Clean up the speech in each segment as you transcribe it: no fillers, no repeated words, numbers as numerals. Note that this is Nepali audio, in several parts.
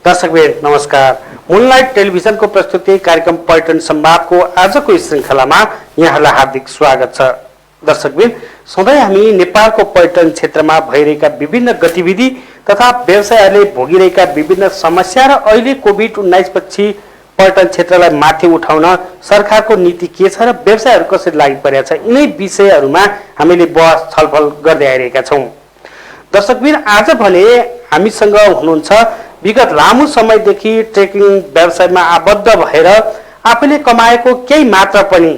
दर्शकबिन नमस्कार। मूनलाइट टेलिभिजनको प्रस्तुति कार्यक्रम पर्यटन संवादको आजको श्रृङ्खलामा यहाँलाई हार्दिक स्वागत छ। दर्शकबिन, सधैँ हामी नेपालको पर्यटन क्षेत्रमा भइरहेका विभिन्न गतिविधि तथा व्यवसायहरूले भोगिरहेका विभिन्न समस्या र अहिले कोभिड-19 पछि पर्यटन क्षेत्रलाई माथि उठाउन सरकारको नीति के छ र व्यवसायहरू कसरी लागि परेका छ, यिनै विषयहरूमा हामीले बहस छलफल गर्दै आइरहेका छौँ। दर्शकबिन, आज भने हामीसँग हुनुहुन्छ विगत लामो समयदेखि ट्रेकिङ व्यवसायमा आबद्ध भएर आफूले कमाएको केही मात्रा पनि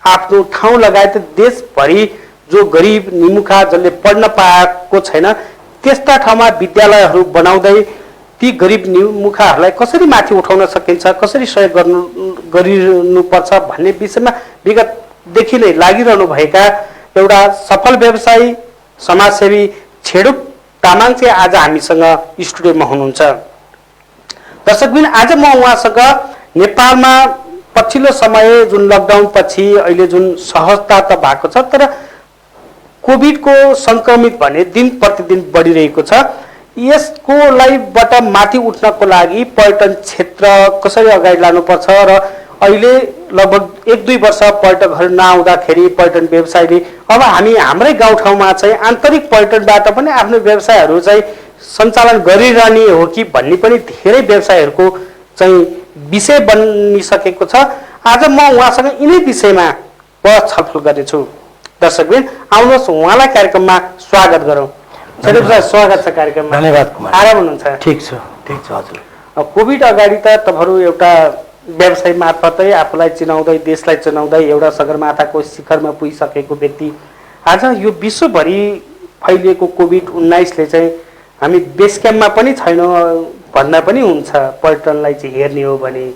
आफ्नो ठाउँ लगायत देशभरि जो गरिब निमुखा जसले पढ्न पाएको छैन त्यस्ता ठाउँमा विद्यालयहरू बनाउँदै ती गरिब निमुखाहरूलाई कसरी माथि उठाउन सकिन्छ, कसरी सहयोग गरिनुपर्छ भन्ने विषयमा विगतदेखि नै लागिरहनु भएका एउटा सफल व्यवसायी समाजसेवी छेडुप तामाङ चाहिँ आज हामीसँग स्टुडियोमा हुनुहुन्छ। दर्शकबिन, आज म उहाँसँग नेपालमा पछिल्लो समय जुन लकडाउन पछि अहिले जुन सहजता त भएको छ तर कोभिडको संक्रमित भने दिन प्रतिदिन बढिरहेको छ, यसको लाइबाट माथि उठ्नको लागि पर्यटन क्षेत्र कसरी अगाडि लानुपर्छ र अहिले लगभग 1-2 वर्ष पर्यटकहरू नआउँदाखेरि पर्यटन व्यवसायले अब हामी हाम्रै गाउँठाउँमा चाहिँ आन्तरिक पर्यटनबाट पनि आफ्नो व्यवसायहरू चाहिँ सञ्चालन गरिरहने हो कि भन्ने पनि धेरै व्यवसायहरूको चाहिँ विषय बनिसकेको छ। आज म उहाँसँग यिनै विषयमा बहस छलफल गर्नेछु। दर्शकबिन, आउनुहोस् उहाँलाई कार्यक्रममा स्वागत गरौँ। स्वागत छ कार्यक्रममा। धन्यवाद कुमार। आराम हुनुहुन्छ? ठिक छ हजुर। कोभिड अगाडि त तपाईँहरू एउटा व्यवसाय मार्फतै आफूलाई चिनाउँदै देशलाई चिनाउँदै एउटा सगरमाथाको शिखरमा पुगिसकेको व्यक्ति आज यो विश्वभरि फैलिएको कोभिड-19ले चाहिँ हामी बेस क्याम्पमा पनि छैनौँ भन्दा पनि हुन्छ पर्यटनलाई चाहिँ हेर्ने हो भने।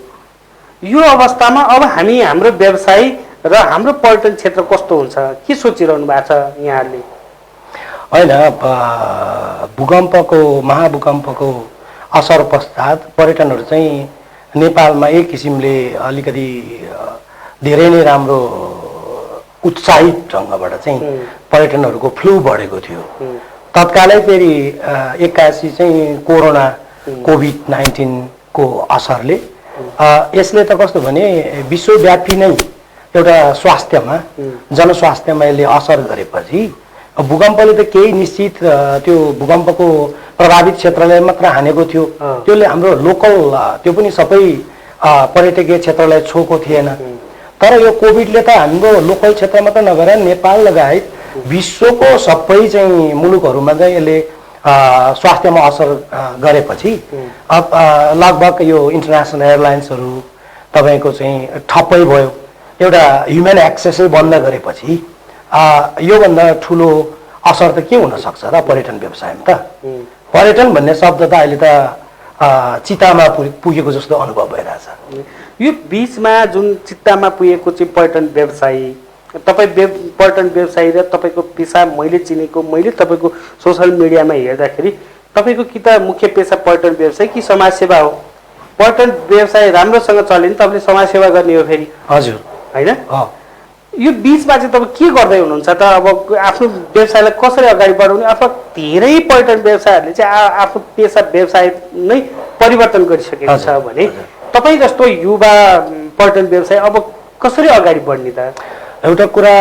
यो अवस्थामा अब हामी हाम्रो व्यवसाय र हाम्रो पर्यटन क्षेत्र कस्तो हुन्छ, के सोचिरहनु भएको छ यहाँहरूले? होइन, महाभूकम्पको असर पश्चात पर्यटनहरू चाहिँ नेपालमा एक किसिमले अलिकति धेरै नै राम्रो उत्साहित ढङ्गबाट चाहिँ पर्यटनहरूको फ्लू बढेको थियो। तत्कालै फेरि 81 चाहिँ कोरोना कोभिड-19 को असरले यसले त कस्तो भने विश्वव्यापी नै एउटा स्वास्थ्यमा जनस्वास्थ्यमा यसले असर गरेपछि भूकम्पले त केही निश्चित त्यो भूकम्पको प्रभावित क्षेत्रलाई मात्र हानेको थियो, त्यसले हाम्रो लोकल त्यो पनि सबै पर्यटकीय क्षेत्रलाई छोएको थिएन। तर यो कोभिडले त हाम्रो लोकल क्षेत्र मात्र नगरेर नेपाल लगायत विश्वको सबै चाहिँ मुलुकहरूमा चाहिँ यसले स्वास्थ्यमा असर गरेपछि अब लगभग यो इन्टरनेसनल एयरलाइन्सहरू तपाईँको चाहिँ ठप्पै भयो। एउटा ह्युमन एक्सेसै बन्द गरेपछि योभन्दा ठुलो असर त के हुनसक्छ र पर्यटन व्यवसायमा त? पर्यटन भन्ने शब्द त अहिले त चितामा पुगेको जस्तो अनुभव भइरहेछ। यो बिचमा जुन चित्तामा पुगेको चाहिँ पर्यटन व्यवसायी, तपाईँ पर्यटन व्यवसायी र तपाईँको पेसा मैले चिनेको, मैले तपाईँको सोसल मिडियामा हेर्दाखेरि तपाईँको कि त मुख्य पेसा पर्यटन व्यवसाय कि समाजसेवा हो। पर्यटन व्यवसाय राम्रोसँग चल्यो भने तपाईँले समाजसेवा गर्ने हो फेरि, हजुर होइन? यो बिचमा चाहिँ तपाईँ के गर्दै हुनुहुन्छ त? अब आफ्नो व्यवसायलाई कसरी अगाडि बढाउने अथवा धेरै पर्यटन व्यवसायहरूले चाहिँ आफ्नो पेसा व्यवसाय नै परिवर्तन गरिसकेको छ भने तपाईँ जस्तो युवा पर्यटन व्यवसाय अब कसरी अगाडि बढ्ने त? एउटा कुरा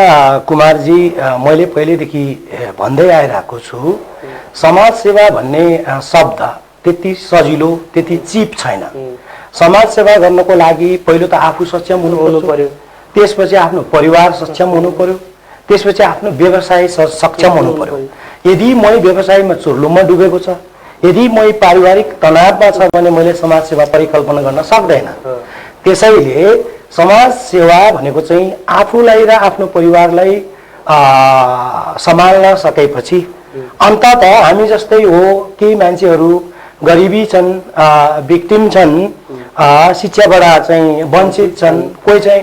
कुमारजी, मैले पहिलेदेखि भन्दै आइरहेको छु, समाजसेवा भन्ने शब्द त्यति सजिलो त्यति चिप छैन। समाजसेवा गर्नको लागि पहिलो त आफू सक्षम हुनु पर्यो, त्यसपछि आफ्नो परिवार सक्षम हुनु पर्यो, त्यसपछि आफ्नो व्यवसाय सक्षम हुनु पर्यो। यदि मै व्यवसायमा चुर्लुममा डुबेको छ, यदि मै पारिवारिक तनावमा छ भने मैले समाजसेवा परिकल्पना गर्न सक्दैन। त्यसैले समाजसेवा भनेको चाहिँ आफूलाई र आफ्नो परिवारलाई सम्हाल्न सकेपछि अन्ततः हामी जस्तै हो, केही मान्छेहरू गरिबी छन्, भिक्टिम छन्, शिक्षाबाट चाहिँ वञ्चित छन्, कोही चाहिँ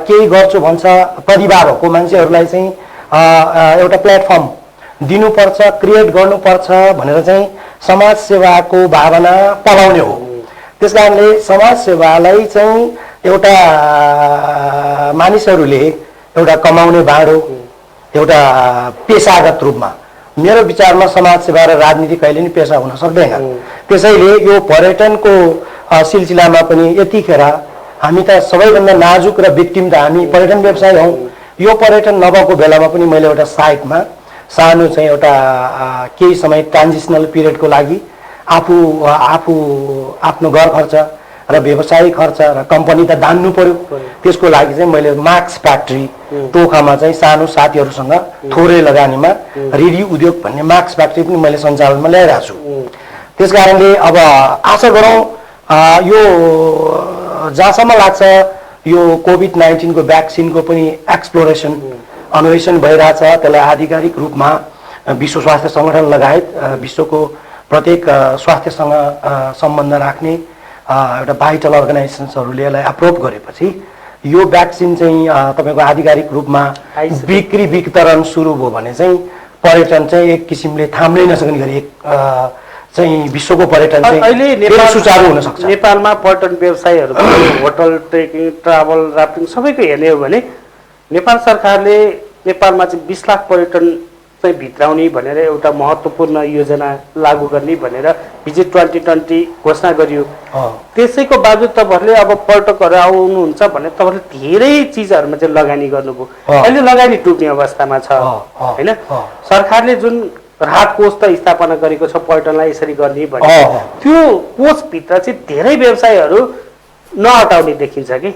केही गर्छु भन्छ, परिवारहरूको मान्छेहरूलाई चाहिँ एउटा प्लेटफर्म दिनुपर्छ, क्रिएट गर्नुपर्छ भनेर चाहिँ समाजसेवाको भावना पलाउने हो। त्यस कारणले समाजसेवालाई चाहिँ एउटा मानिसहरूले एउटा कमाउने बाँडो, एउटा पेसागत रूपमा, मेरो विचारमा समाजसेवा र राजनीति कहिले नि पेसा हुन सक्दैन। त्यसैले यो पर्यटनको सिलसिलामा पनि यतिखेर हामी त सबैभन्दा नाजुक र विक्टिम त हामी पर्यटन व्यवसाय हौँ। यो पर्यटन नभएको बेलामा पनि मैले एउटा साइटमा सानो चाहिँ एउटा केही समय ट्रान्जिसनल पिरियडको लागि आफू आफ्नो घर खर्च र व्यवसायिक खर्च र कम्पनी त दान्नु पर्यो, त्यसको लागि चाहिँ मैले मार्क्स फ्याक्ट्री टोखामा चाहिँ सानो साथीहरूसँग थोरै लगानीमा रिडी उद्योग भन्ने मार्क्स फ्याक्ट्री पनि मैले सञ्चालनमा ल्याइरहेको छु। त्यस कारणले अब आशा गरौँ यो जहाँसम्म लाग्छ यो कोभिड-19 को भ्याक्सिनको पनि एक्सप्लोरेसन अन्वेषण भइरहेछ। त्यसलाई आधिकारिक रूपमा विश्व स्वास्थ्य सङ्गठन लगायत विश्वको प्रत्येक स्वास्थ्यसँग सम्बन्ध राख्ने एउटा भाइटल अर्गनाइजेसन्सहरूले यसलाई अप्रोभ गरेपछि यो भ्याक्सिन चाहिँ तपाईँको आधिकारिक रूपमा बिक्री वितरण सुरु भयो भने चाहिँ पर्यटन चाहिँ एक किसिमले थाम्नै नसक्ने गरी एक चाहिँ विश्वको पर्यटन चाहिँ अहिले नेपाल सुचारू हुन सक्छ। नेपालमा पर्यटन व्यवसायहरू होटल, ट्रेकिङ, ट्राभल, राफ्टिङ सबैको हेर्ने हो भने नेपाल सरकारले नेपालमा चाहिँ 20 लाख पर्यटन चाहिँ भित्राउने भनेर एउटा महत्त्वपूर्ण योजना लागू गर्ने भनेर भिजिट 2020 घोषणा गरियो। त्यसैको बावजुद तपाईँहरूले अब पर्यटकहरू आउनुहुन्छ भने तपाईँहरूले धेरै चिजहरूमा चाहिँ लगानी गर्नुभयो। अहिले लगानी टुट्ने अवस्थामा छ होइन। सरकारले जुन राहत कोष त स्थापना गरेको छ पर्यटनलाई यसरी गर्ने भने त्यो कोषभित्र चाहिँ धेरै व्यवसायहरू नहटाउने देखिन्छ कि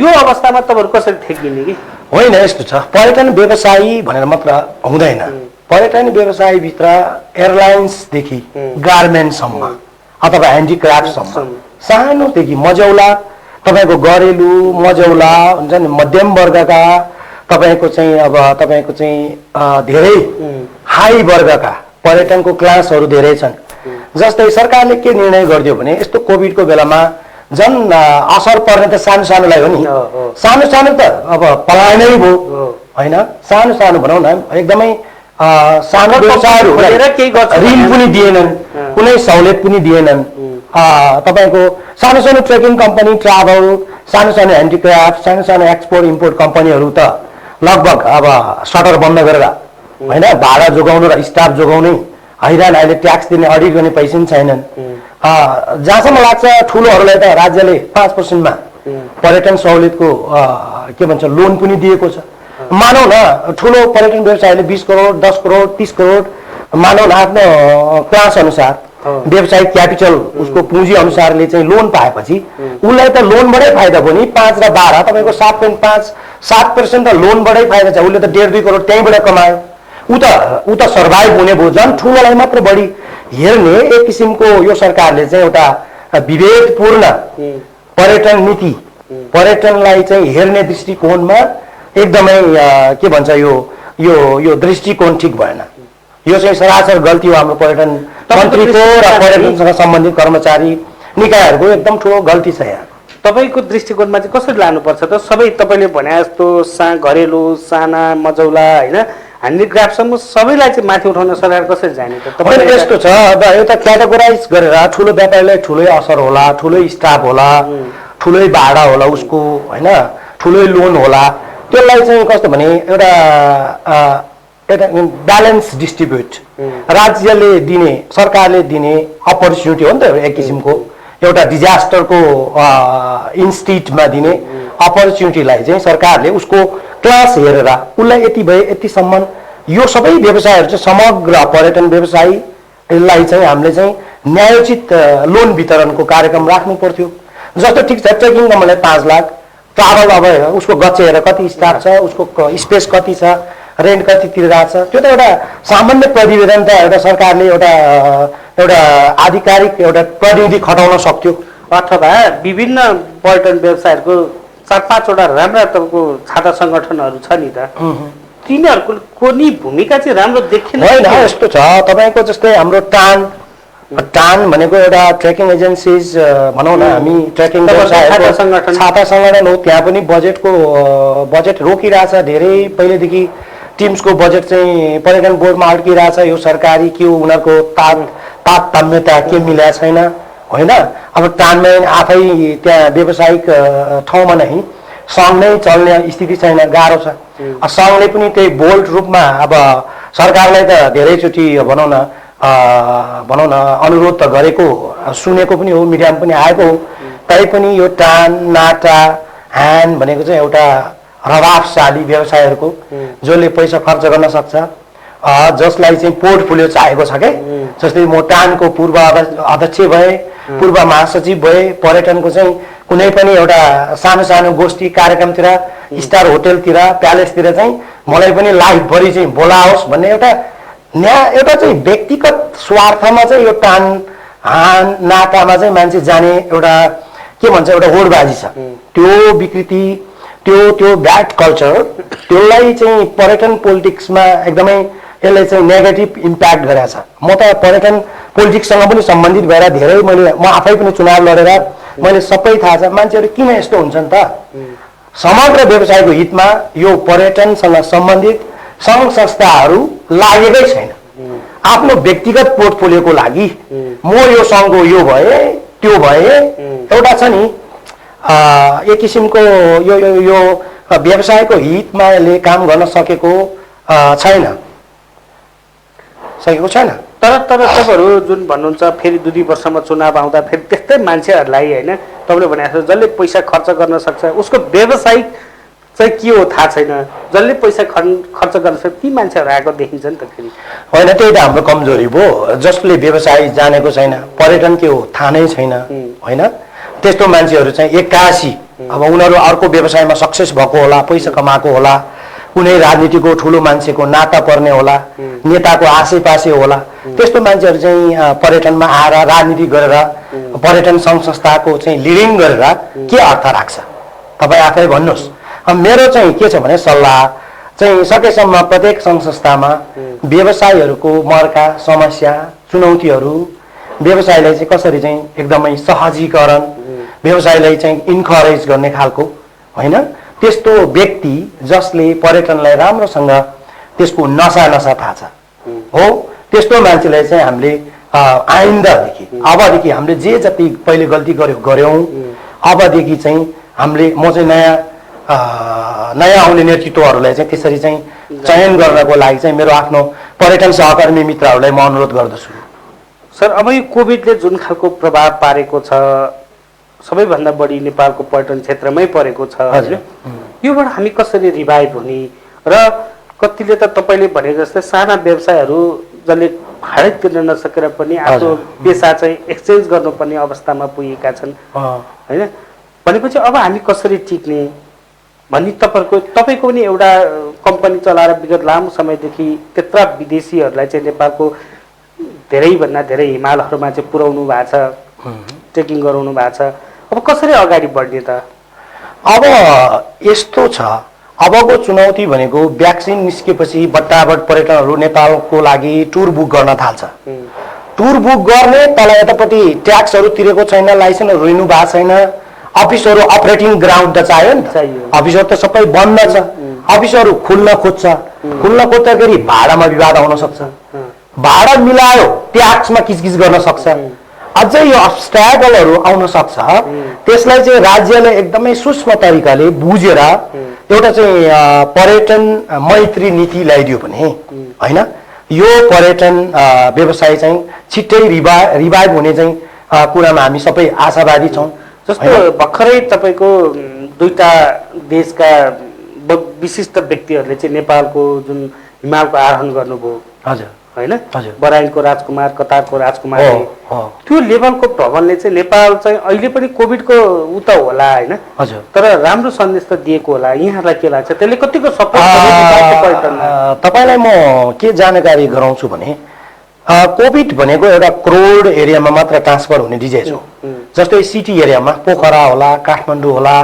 यो अवस्थामा तपाईँहरू कसरी ठेकिने कि? होइन, यस्तो छ, पर्यटन व्यवसायी भनेर मात्र हुँदैन। पर्यटन व्यवसायभित्र एयरलाइन्सदेखि गार्मेन्टसम्म अथवा ह्यान्डिक्राफ्टसम्म सानोदेखि मझौला तपाईँको घरेलु मझौला हुन्छ नि, मध्यम वर्गका तपाईँको चाहिँ अब तपाईँको चाहिँ धेरै हाई वर्गका पर्यटनको क्लासहरू धेरै छन्। जस्तै सरकारले के निर्णय गरिदियो भने यस्तो कोभिडको बेलामा झन् असर पर्ने त सानो सानोलाई हो नि। सानो सानो त अब पलायनै भयो होइन। सानो सानो भनौँ न, एकदमै सानो व्यवसायहरूलाई ऋण पनि दिएनन्, कुनै सहुलियत पनि दिएनन्। तपाईँको सानो सानो ट्रेकिङ कम्पनी, ट्राभल, सानो सानो ह्यान्डिक्राफ्ट, सानो सानो एक्सपोर्ट इम्पोर्ट कम्पनीहरू त लगभग अब सटर बन्द गरेर होइन, भाडा जोगाउनु र स्टाफ जोगाउनै हैरान। अहिले ट्याक्स दिने, अडिट गर्ने पैसा पनि छैनन्। जहाँसम्म लाग्छ ठुलोहरूलाई त राज्यले 5% पर्यटन सहुलियतको के भन्छ लोन पनि दिएको छ। मानौ न ठुलो पर्यटन व्यवसायले 20 करोड 10 करोड 30 करोड मानौ न आफ्नो क्लास अनुसार व्यवसायिक क्यापिटल उसको पुँजी अनुसारले चाहिँ लोन पाएपछि उसलाई त लोनबाटै फाइदा भयो नि। 5 र 12 तपाईँको 7.5-7% त लोनबाटै फाइदा छ। उसले त 1.5-2 करोड त्यहीँबाट कमायो। ऊ त सर्भाइभ हुने भयो। झन् ठुलोलाई मात्र बढी हेर्ने एक किसिमको यो सरकारले चाहिँ एउटा विभेदपूर्ण पर्यटन नीति, पर्यटनलाई चाहिँ हेर्ने दृष्टिकोणमा एकदमै के भन्छ यो दृष्टिकोण ठिक भएन। यो चाहिँ सरासर गल्ती हो हाम्रो पर्यटन मन्त्रीको र पर्यटनसँग सम्बन्धित कर्मचारी निकायहरूको एकदम ठुलो गल्ती छ यहाँ। तपाईँको दृष्टिकोणमा चाहिँ कसरी लानुपर्छ त? सबै तपाईँले भने जस्तो घरेलु साना मझौला होइन, ह्यान्डिक्राफ्टसम्म सबैलाई चाहिँ माथि उठाउन सरकार कसरी जाने त? तपाईँ यस्तो छ, अब एउटा क्याटेगोराइज गरेर ठुलो व्यापारीलाई ठुलै असर होला, ठुलै स्टाफ होला, ठुलै भाडा होला उसको होइन, ठुलै लोन होला। त्यसलाई चाहिँ कस्तो भने एउटा ब्यालेन्स डिस्ट्रिब्युट राज्यले दिने, सरकारले दिने अपर्च्युनिटी हो नि त एक किसिमको। एउटा डिजास्टरको इन्स्टिट्युटमा दिने अपर्च्युनिटीलाई चाहिँ सरकारले उसको क्लास हेरेर उसलाई यति भए यतिसम्म, यो सबै व्यवसायहरू चाहिँ समग्र पर्यटन व्यवसायीलाई चाहिँ हामीले चाहिँ न्यायोचित लोन वितरणको कार्यक्रम राख्नु पर्थ्यो। जस्तो ठिक छ, ट्रेकिङ कम्पनीलाई 5 लाख, ट्राभल अब उसको गच्छ हेरेर कति स्टाफ छ, उसको स्पेस कति छ, रेन्ट कति तिरिरहेको छ, त्यो त एउटा सामान्य प्रतिवेदन त एउटा सरकारले एउटा आधिकारिक एउटा प्रतिनिधि खटाउन सक्थ्यो। अथवा विभिन्न पर्यटन व्यवसायहरूको 4-5वटा राम्रा तपाईँको छाता सङ्गठनहरू छ नि त, तिनीहरूको नि भूमिका चाहिँ राम्रो देखिन होइन। यस्तो छ, तपाईँको जस्तै हाम्रो टान भनेको एउटा ट्रेकिङ एजेन्सिज भनौँ न, हामी ट्रेकिङ छाता सङ्गठन हो। त्यहाँ पनि बजेट रोकिरहेछ धेरै पहिलेदेखि। टिम्सको बजेट चाहिँ पर्यटन बोर्डमा अड्किरहेछ। यो सरकारी के हो, उनीहरूको तारतम्यता के मिलेको छैन होइन। अब टानमा आफै त्यहाँ व्यावसायिक ठाउँमा नै सङ्घ नै चल्ने स्थिति छैन, गाह्रो छ। सङ्घले पनि त्यही बोल्ड रूपमा अब सरकारलाई त धेरैचोटि भनौँ न भनौँ न अनुरोध त गरेको सुनेको पनि हो, मिडियामा पनि आएको हो, तैपनि यो टान नाटा ह्यान भनेको चाहिँ एउटा प्रभावशाली व्यवसायहरूको जसले पैसा खर्च गर्न सक्छ, जसलाई चाहिँ पोर्टफोलियो चाहिएको छ के। जस्तै म टानको पूर्व अध्यक्ष भए, पूर्व महासचिव भए, पर्यटनको चाहिँ कुनै पनि एउटा सानो सानो गोष्ठी कार्यक्रमतिर, स्टार होटलतिर, प्यालेसतिर चाहिँ मलाई पनि लाइफभरि चाहिँ बोलाओस् भन्ने एउटा चाहिँ व्यक्तिगत स्वार्थमा चाहिँ यो टान हान नाकामा चाहिँ मान्छे जाने एउटा के भन्छ एउटा होडबाजी छ। त्यो विकृति, त्यो ब्याड कल्चर, त्यसलाई चाहिँ पर्यटन पोलिटिक्समा एकदमै यसले चाहिँ नेगेटिभ इम्प्याक्ट गरेको छ। म त पर्यटन पोलिटिक्ससँग पनि सम्बन्धित भएर धेरै म आफै पनि चुनाव लडेर मैले सबै थाहा छ मान्छेहरू किन यस्तो हुन्छन् त। समग्र व्यवसायको हितमा यो पर्यटनसँग सम्बन्धित सङ्घ संस्थाहरू लागेकै छैन। आफ्नो व्यक्तिगत पोर्टफोलियोको लागि म यो सङ्घको यो भए त्यो भए, एउटा छ नि एक किसिमको यो व्यवसायको हितमा यसले काम गर्न सकेको छैन। तर तपाईँहरू जुन भन्नुहुन्छ फेरि 2 वर्षमा चुनाव आउँदा फेरि त्यस्तै मान्छेहरूलाई होइन, तपाईँले भने जस्तो जसले पैसा खर्च गर्न सक्छ उसको व्यवसायिक चाहिँ के हो थाहा छैन, जसले पैसा खर्च गर्न सक्छ ती मान्छेहरू आएको देखिन्छ नि त फेरि। होइन, त्यही त हाम्रो कमजोरी भयो। जसले व्यवसाय जानेको छैन, पर्यटन के हो थाहा नै छैन, होइन, त्यस्तो मान्छेहरू चाहिँ एक्कासी अब उनीहरू अर्को व्यवसायमा सक्सेस भएको होला, पैसा कमाएको होला, कुनै राजनीतिको ठुलो मान्छेको नाता पर्ने होला, नेताको आसेपासे होला, त्यस्तो मान्छेहरू चाहिँ पर्यटनमा आएर राजनीति गरेर पर्यटन सङ्घ संस्थाको चाहिँ लिडिङ गरेर के अर्थ राख्छ तपाईँ आफै भन्नुहोस्। मेरो चाहिँ के छ भने सल्लाह चाहिँ सकेसम्म प्रत्येक सङ्घ संस्थामा व्यवसायीहरूको मर्का समस्या चुनौतीहरू, व्यवसायलाई चाहिँ कसरी चाहिँ एकदमै सहजीकरण, व्यवसायलाई चाहिँ इन्करेज गर्ने खालको होइन, त्यस्तो व्यक्ति जसले पर्यटनलाई राम्रोसँग त्यसको नसा थाहा छ हो, त्यस्तो मान्छेलाई चाहिँ हामीले आइन्दादेखि अबदेखि हामीले जे जति पहिले गल्ती गर्यौँ अबदेखि चाहिँ हामीले म चाहिँ नयाँ आउने नेतृत्वहरूलाई चाहिँ त्यसरी चाहिँ चयन गर्नको लागि चाहिँ मेरो आफ्नो पर्यटन सहकर्मी मित्रहरूलाई म अनुरोध गर्दछु। सर, अब यो कोभिडले जुन खालको प्रभाव पारेको छ सबैभन्दा बढी नेपालको पर्यटन क्षेत्रमै परेको छ होइन, योबाट हामी कसरी रिभाइभ हुने र कतिले त तपाईँले भने जस्तै साना व्यवसायहरू जसले भाडै तिर्न नसकेर पनि आफ्नो पेसा चाहिँ एक्सचेन्ज गर्नुपर्ने अवस्थामा पुगेका छन् होइन, भनेपछि अब हामी कसरी टिक्ने भन्ने तपाईँको पनि एउटा कम्पनी चलाएर विगत लामो समयदेखि त्यत्रा विदेशीहरूलाई चाहिँ नेपालको धेरैभन्दा धेरै हिमालहरूमा चाहिँ पुर्याउनु भएको छ, ट्रेकिङ गराउनु भएको छ। अब कसरी अगाडि बढ्ने त? अब यस्तो छ, अबको चुनौती भनेको भ्याक्सिन निस्केपछि बट्टाबट पर्यटकहरू नेपालको लागि टुर बुक गर्न थाल्छ। टुर बुक गर्ने तल यतापट्टि ट्याक्सहरू तिरेको छैन, लाइसेन्सहरू रिन्यू भएको छैन, अफिसहरू अपरेटिङ ग्राउन्ड त चाहियो नि त, अफिसहरू त सबै बन्द छ, अफिसहरू खुल्न खोज्दाखेरि भाडामा विवाद आउन सक्छ, भाडा मिलायो ट्याक्समा किचकिच गर्न सक्छ, अझै यो अब्स्ट्याकलहरू आउन सक्छ। त्यसलाई चाहिँ राज्यले एकदमै सूक्ष्म तरिकाले बुझेर एउटा चाहिँ पर्यटन मैत्री नीति ल्याइदियो भने होइन, यो पर्यटन व्यवसाय चाहिँ छिट्टै रिभाइभ हुने चाहिँ कुरामा हामी सबै आशावादी छौँ। जस्तो भर्खरै तपाईँको 2टा देशका विशिष्ट व्यक्तिहरूले चाहिँ नेपालको जुन हिमालको आरोहण गर्नुभयो हजुर होइन, बराइनको राजकुमार, कतारको राजकुमार, त्यो लेभलको भ्रमणले चाहिँ नेपाल चाहिँ अहिले पनि कोभिडको उता होला होइन, तर राम्रो सन्देश त दिएको होला। यहाँलाई के लाग्छ त्यसले कतिको सपोर्ट गर्छ? तपाईँलाई म के जानकारी गराउँछु भने कोभिड भनेको एउटा क्रोड एरियामा मात्र ट्रान्सफर हुने डिजिज हो। जस्तै सिटी एरियामा पोखरा होला, काठमाडौँ होला,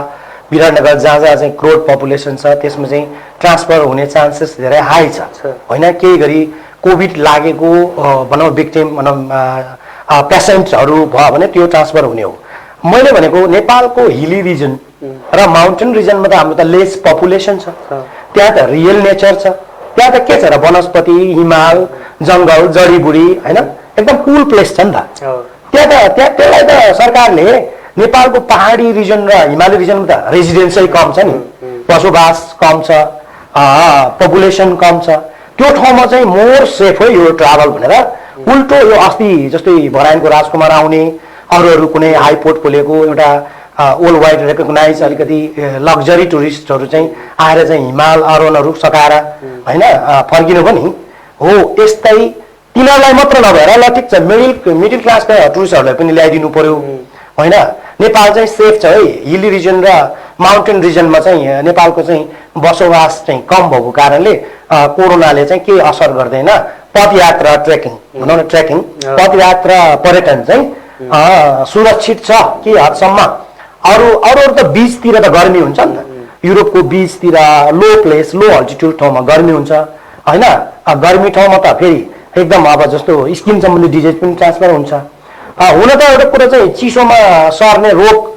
विराटनगर जहाँ चाहिँ क्रोड पपुलेसन छ त्यसमा चाहिँ ट्रान्सफर हुने चान्सेस धेरै हाई छ होइन। केही गरी कोभिड लागेको भनौँ विक्टिम भनौँ पेसेन्ट्सहरू भयो भने त्यो ट्रान्सफर हुने हो। मैले भनेको नेपालको हिली रिजन र माउन्टेन रिजनमा त हाम्रो त लेस पपुलेसन छ, त्यहाँ त रियल नेचर छ, त्यहाँ त के छ र वनस्पति, हिमाल, जङ्गल, जडीबुडी होइन, एकदम कुल प्लेस छ नि त। त्यसलाई त सरकारले नेपालको पहाडी रिजन र हिमाली रिजनमा त रेजिडेन्सै कम छ नि, बसोबास कम छ, पपुलेसन कम छ, त्यो ठाउँमा चाहिँ मोर सेफ हो यो ट्राभल भनेर उल्टो यो अस्ति जस्तै भराइनको राजकुमार आउने अरू कुनै हाई पोर्टफोलियोको एउटा वर्ल्ड वाइड रेकग्नाइज अलिकति लग्जरी टुरिस्टहरू चाहिँ आएर चाहिँ हिमाल आरोहणहरू सकाएर होइन फर्किनु पनि हो। यस्तै तिनीहरूलाई मात्र नभएर ल ठिक छ मिडल क्लासका टुरिस्टहरूलाई पनि ल्याइदिनु पर्यो होइन। नेपाल चाहिँ सेफ छ है। हिली रिजन र माउन्टेन रिजनमा चाहिँ नेपालको चाहिँ बसोबास चाहिँ कम भएको कारणले कोरोनाले चाहिँ केही असर गर्दैन। पदयात्रा ट्रेकिङ भनौँ न ट्रेकिङ पदयात्रा पर्यटन चाहिँ सुरक्षित छ केही हदसम्म। अरू त बिचतिर त गर्मी हुन्छ नि त। युरोपको बिचतिर लो प्लेस लो अल्टिट्युड ठाउँमा गर्मी हुन्छ होइन। गर्मी ठाउँमा त फेरि एकदम अब जस्तो स्किन सम्बन्धी डिजिज पनि ट्रान्सफर हुन्छ। हुन त एउटा कुरा चाहिँ चिसोमा सर्ने रोग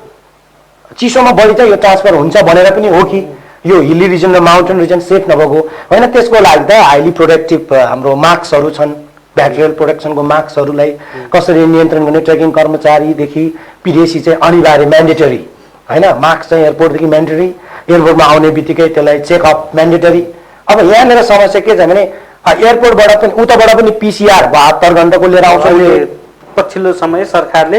चिसोमा बढी चाहिँ यो ट्रान्सफर हुन्छ भनेर पनि हो कि यो हिली रिजन र माउन्टेन रिजन सेफ नभएको होइन। त्यसको लागि त हाइली प्रोटेक्टिभ हाम्रो मास्कहरू छन्। ब्याक्टेरियल प्रोटेक्सनको मास्कहरूलाई कसरी नियन्त्रण गर्ने ट्रेकिङ कर्मचारीदेखि पिडिएसी चाहिँ अनिवार्य म्यान्डेटरी होइन। मास्क चाहिँ एयरपोर्टदेखि म्यान्डेटरी एयरपोर्टमा आउने बित्तिकै त्यसलाई चेकअप म्यान्डेटरी। अब यहाँनिर समस्या के छ भने एयरपोर्टबाट पनि उताबाट पनि पिसिआर 72 घण्टाको लिएर आउँछ। पछिल्लो समय सरकारले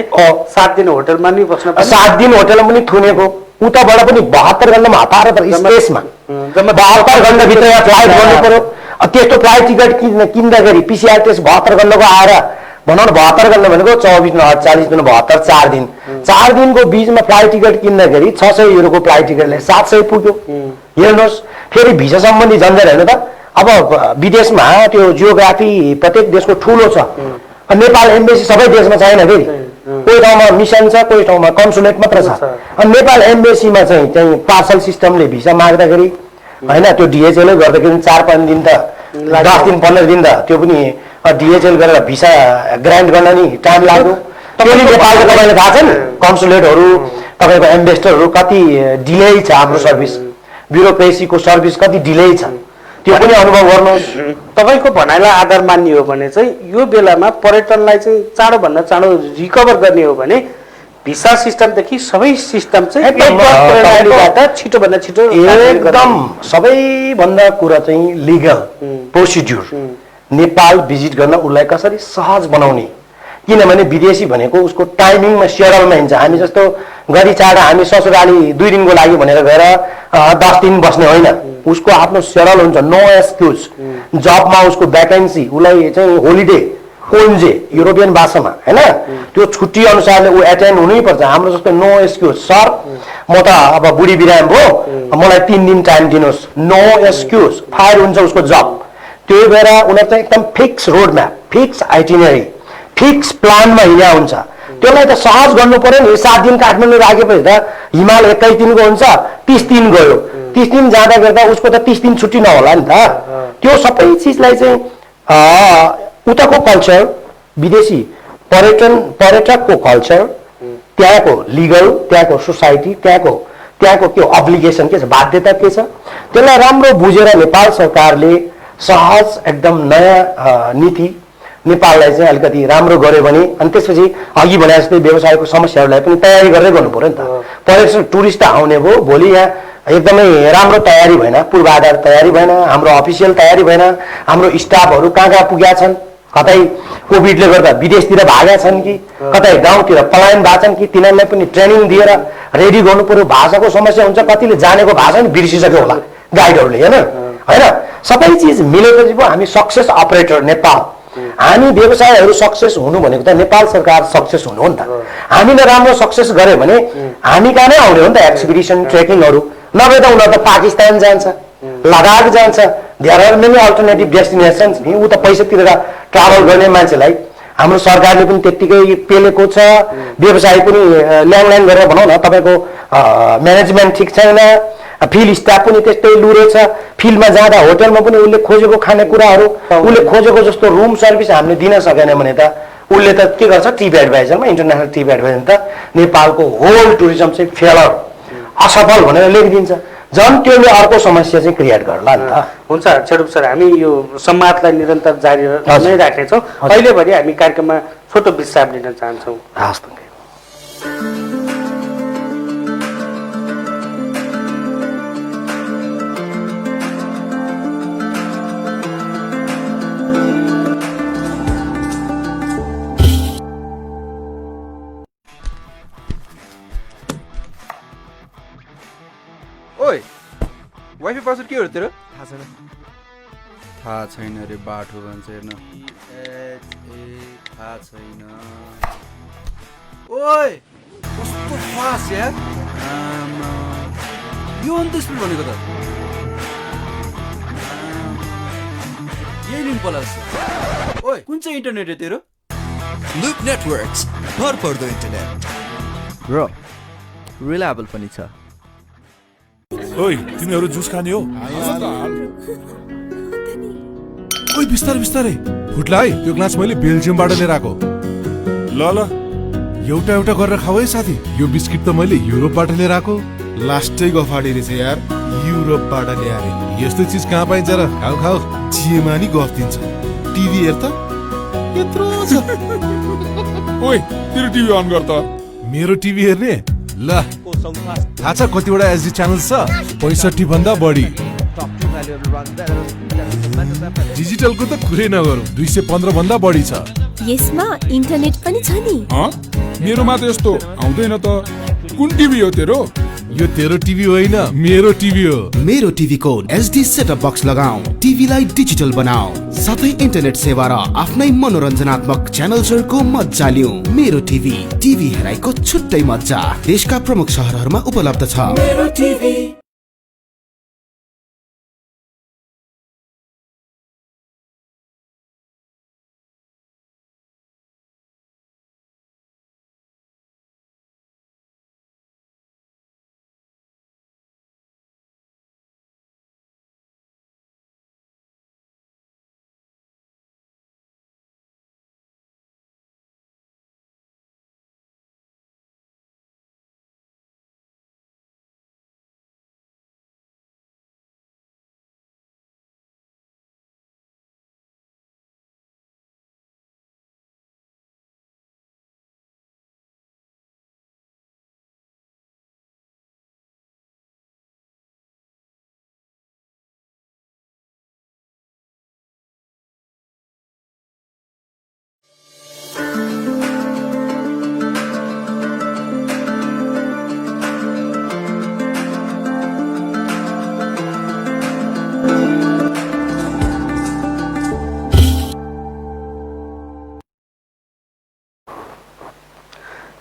7 दिन होटलमा नि बस्न 7 दिन होटलमा पनि थुनेको उताबाट पनि 72 घण्टामा हतार स्पेसमा 72 घण्टाभित्र यहाँ फ्लाइट गर्नु पर्यो। त्यस्तो फ्लाइट टिकट किन्दाखेरि पिसिआर टेस्ट 72 घण्टाको आएर भनौँ न 72 घण्टा भनेको 24 न 48 न 72 4 दिन 4 दिनको बिचमा फ्लाइट टिकट किन्दाखेरि 600 युरोको फ्लाइट टिकटले 700 पुग्यो। हेर्नुहोस् फेरि भिसा सम्बन्धी झन्झट होइन त। अब विदेशमा त्यो जियोग्राफी प्रत्येक देशको ठुलो छ। नेपाल एम्बेसी सबै देशमा छैन फेरि कोही ठाउँमा मिसन छ कोही ठाउँमा कन्सुलेट मात्र छ। अनि नेपाल एम्बेसीमा चाहिँ पार्सल सिस्टमले भिसा माग्दाखेरि होइन त्यो डिएचएलले गर्दाखेरि 4-5 दिन त 10 दिन 15 दिन त त्यो पनि डिएचएल गरेर भिसा ग्रान्ट गर्न नि टाइम लाग्यो। त्यसले नेपालको तपाईँले थाहा छ नि कन्सुलेटहरू तपाईँको एम्बेसडरहरू कति डिले छ। हाम्रो सर्भिस ब्युरोक्रेसीको सर्भिस कति डिले छ त्यो पनि अनुभव गर्नुहोस्। तपाईँको भनाइलाई आधार मान्ने हो भने चाहिँ यो बेलामा पर्यटनलाई चाहिँ चाँडोभन्दा चाँडो रिकभर गर्ने हो भने भिसा सिस्टमदेखि सबै सिस्टम चाहिँ छिटोभन्दा छिटो एकदम सबैभन्दा कुरा चाहिँ लिगल प्रोसिड्युर नेपाल भिजिट गर्न उसलाई कसरी सहज बनाउने। किनभने विदेशी भनेको उसको टाइमिङमा सेड्युलमा हिँड्छ। हामी जस्तो गरी चाँडो हामी ससुराली 2 दिनको लागि भनेर गएर 10 दिन बस्ने होइन। उसको आफ्नो सेड्युल हुन्छ। नो एक्सक्युज जबमा उसको भ्याकेन्सी उसलाई चाहिँ होलिडे कोन्जे युरोपियन भाषामा होइन त्यो छुट्टी अनुसारले ऊ एटेन्ड हुनैपर्छ। हाम्रो जस्तो नो एक्सक्युज सर म त अब बुढी बिराम भयो मलाई 3 दिन टाइम दिनुहोस् नो एक्सक्युज फायर हुन्छ उसको जब। त्यही भएर उनीहरू चाहिँ एकदम fix road map fix itinerary fix प्लानमा हिँड्या हुन्छ। त्यसलाई त सहज गर्नु पर्यो नि। 7 दिन काठमाडौँ राखेपछि त हिमाल 21 दिनको हुन्छ 30 दिन गयो। 30 दिन जाँदा गर्दा उसको त 30 दिन छुट्टी नहोला नि त। त्यो सबै चिजलाई चाहिँ उताको कल्चर विदेशी पर्यटकको कल्चर त्यहाँको लिगल त्यहाँको सोसाइटी त्यहाँको के अब्लिगेसन के छ बाध्यता के छ त्यसलाई राम्रो बुझेर नेपाल सरकारले सहज एकदम नयाँ नीति नेपाललाई चाहिँ अलिकति राम्रो गर्यो भने अनि त्यसपछि अघि भने जस्तै व्यवसायको समस्याहरूलाई पनि तयारी गरेर गर्नु पर्यो नि त। पर्यटन टुरिस्ट आउने भयो भोलि यहाँ एकदमै राम्रो तयारी भएन पूर्वाधार तयारी भएन हाम्रो अफिसियल तयारी भएन हाम्रो स्टाफहरू कहाँ पुगेका छन् कतै कोभिडले गर्दा विदेशतिर भागेका छन् कि कतै गाउँतिर पलायन भएको छन् कि तिनीहरूलाई पनि ट्रेनिङ दिएर रेडी गर्नु पर्यो। भाषाको समस्या हुन्छ कतिले जानेको भाषा नि बिर्सिसक्यो होला गाइडहरूले होइन सबै चिज मिलेपछि पो हामी सक्सेस अपरेटर नेपाल। हामी व्यवसायहरू सक्सेस हुनु भनेको त नेपाल सरकार सक्सेस हुनु हो नि त। हामीले राम्रो सक्सेस गर्यो भने हामी कहाँ नै आउने हो नि त एक्सपिडिसन ट्रेकिङहरू नभए त उनीहरू त पाकिस्तान जान्छ लद्दाख जान्छ। There are many alternative destinations नि ऊ त पैसा तिरेर ट्राभल गर्ने मान्छेलाई हाम्रो सरकारले पनि त्यत्तिकै पेलेको छ। व्यवसाय पनि ल्याङ गरेर भनौँ न तपाईँको म्यानेजमेन्ट ठिक छैन फिल्ड स्टाफ पनि त्यस्तै लुरे छ। फिल्डमा जाँदा होटलमा पनि उसले खोजेको खानेकुराहरू उसले खोजेको जस्तो रुम सर्भिस हामीले दिन सकेन भने त उसले त के गर्छ ट्रिप एडभाइजरमा इन्टरनेसनल ट्रिप एडभाइजर त नेपालको होल टुरिज्म चाहिँ फेलर असफल भनेर लेखिदिन्छ। झन् त्यसले अर्को समस्या चाहिँ क्रिएट गर्ला नि त। हुन्छ छेडुप सर हामी यो संवादलाई निरन्तर जारी नै राख्नेछौँ। अहिलेभरि हामी कार्यक्रममा छोटो विश्राम लिन चाहन्छौँ। हस् ओइ वाइफाई पासवर्ड के हो तेरो थाहा छैन रे बाठो भन्छ हेर्न थाहा छैन ओइ कस्तो फास्ट यार यो अन्त स्पिड भनेको त यही लिङ्क पलास ओइ कुन चाहिँ इन्टरनेट हो तेरो लुप नेटवर्क्स भरपर्दो इन्टरनेट र रिलायबल पनि छ ओइ तिमीहरू जुस खाने हो ओइ बिस्तारै बिस्तारै फुट्ला है त्यो ग्लास मैले बेल्जियमबाट लिएर आएको ल एउटा एउटा गरेर खाऊ है साथी यो बिस्किट त मैले युरोपबाट लिएर आएको लास्टै गफाडी रहेछ यार युरोपबाट ल्याए यस्तो चिज कहाँ पाइन्छ र खाऊ खाऊ जिएमा नि गफ दिन्छ टिभी हेर त यत्रो छ ओइ तेरो टिभी अन गर त मेरो टिभी हेर्ने ल थाहा छ कतिवटा एचडी च्यानल छ 65 भन्दा बढी डिजिटलको त कुरै नगरौँ 215 भन्दा बढी छ यसमा इन्टरनेट पनि छ नि मेरोमा त यस्तो आउँदैन त कुन टिभी हो तेरो यो तेरो टिभी होइन मेरो टिभी हो मेरो टिभीको एचडी सेटअप बक्स लगाऊ टिभीलाई डिजिटल बनाऊ साथै इन्टरनेट सेवा र आफ्नै मनोरञ्जनात्मक च्यानल्सहरूको मज्जा लिऊ मेरो टिभी हेराइको छुट्टै मज्जा देशका प्रमुख सहरहरूमा उपलब्ध छ मेरो टिभी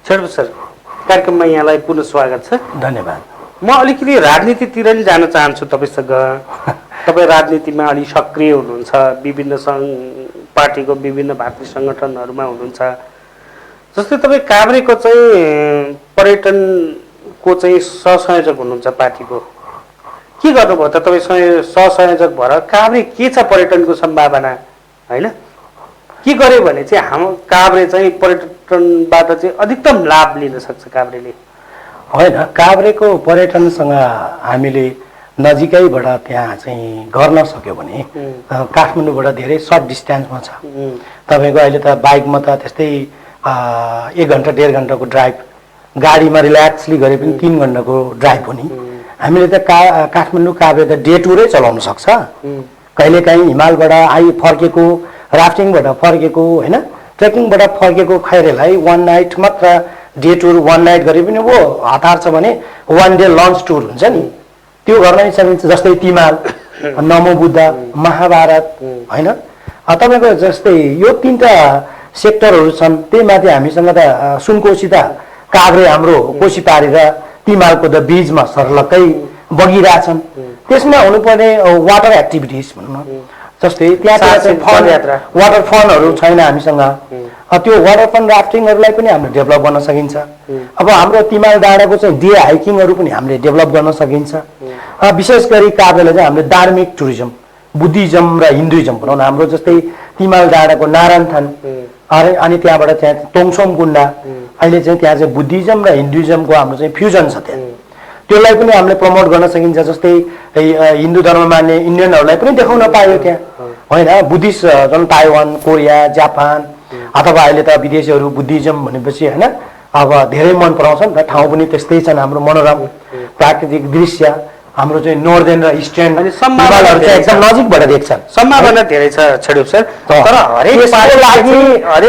छेडु सर कार्यक्रममा यहाँलाई पुनः स्वागत छ धन्यवाद म अलिकति राजनीतितिर नि जान चाहन्छु तपाईसँग तपाईँ राजनीतिमा अलि सक्रिय हुनुहुन्छ विभिन्न सङ्घ पार्टीको विभिन्न भातृ सङ्गठनहरूमा हुनुहुन्छ जस्तै तपाईँ काभ्रेको चाहिँ पर्यटनको चाहिँ सहसंयोजक हुनुहुन्छ पार्टीको के गर्नुभयो त तपाईँ सहसंयोजक भएर काभ्रे के छ पर्यटनको सम्भावना होइन के गर्यो भने चाहिँ हाम्रो काभ्रे चाहिँ पर्यटनबाट चाहिँ अधिकतम लाभ लिन सक्छ काभ्रेले होइन काभ्रेको पर्यटनसँग हामीले नजिकैबाट त्यहाँ चाहिँ गर्न सक्यो भने काठमाडौँबाट धेरै सर्ट डिस्टेन्समा छ तपाईँको अहिले त बाइकमा त त्यस्तै 1 घन्टा 1.5 घन्टाको ड्राइभ गाडीमा रिल्याक्सली गरे पनि 3 घन्टाको ड्राइभ हो नि हामीले त काठमाडौँ काभ्रे त डे टुरै चलाउन सक्छ कहिलेकाहीँ हिमालबाट फर्केको राफ्टिङबाट फर्केको होइन ट्रेकिङबाट फर्केको खैरेलाई 1 नाइट मात्र डे टुर 1 नाइट गरे पनि वो हतार छ भने 1 डे लन्च टुर हुन्छ नि त्यो गर्न नि सकिन्छ जस्तै तिमाल नमो बुद्ध महाभारत होइन तपाईँको जस्तै यो 3टा सेक्टरहरू छन् त्यही माथि हामीसँग त सुनकोशी त काभ्रे हाम्रो कोशी पारेर तिमालको त बीचमा सर्लक्कै बगिरहेछन् त्यसमा हुनुपर्ने वाटर एक्टिभिटिज भनौँ न जस्तै त्यहाँ वाटर फनहरू छैन हामीसँग त्यो वाटर फन राफ्टिङहरूलाई पनि हामीले डेभलप गर्न सकिन्छ अब हाम्रो तिमाल डाँडाको चाहिँ डे हाइकिङहरू पनि हामीले डेभलप गर्न सकिन्छ विशेष गरी काभ्रेलाई चाहिँ हामीले धार्मिक टुरिज्म बुद्धिज्म र हिन्दुइज्म भनौँ न हाम्रो जस्तै तिमाल डाँडाको नारायणथान अनि त्यहाँबाट त्यहाँ तोङसोम गुन्डा अहिले चाहिँ त्यहाँ चाहिँ बुद्धिज्म र हिन्दुइज्मको हाम्रो चाहिँ फ्युजन छ त्यहाँ त्यसलाई पनि हामीले प्रमोट गर्न सकिन्छ जस्तै हिन्दू धर्म मान्ने इन्डियनहरूलाई पनि देखाउन पायो त्यहाँ होइन बुद्धिस्ट जुन ताइवान कोरिया जापान अथवा अहिले त विदेशीहरू बुद्धिज्म भनेपछि होइन अब धेरै मन पराउँछन् र ठाउँ पनि त्यस्तै छन् हाम्रो मनोरम प्राकृतिक दृश्य हाम्रो चाहिँ नर्दर्न र इस्टर्न हिमालहरू चाहिँ एकदम नजिकबाट देख्छन् सम्भावना धेरै छ छेडुप सर तर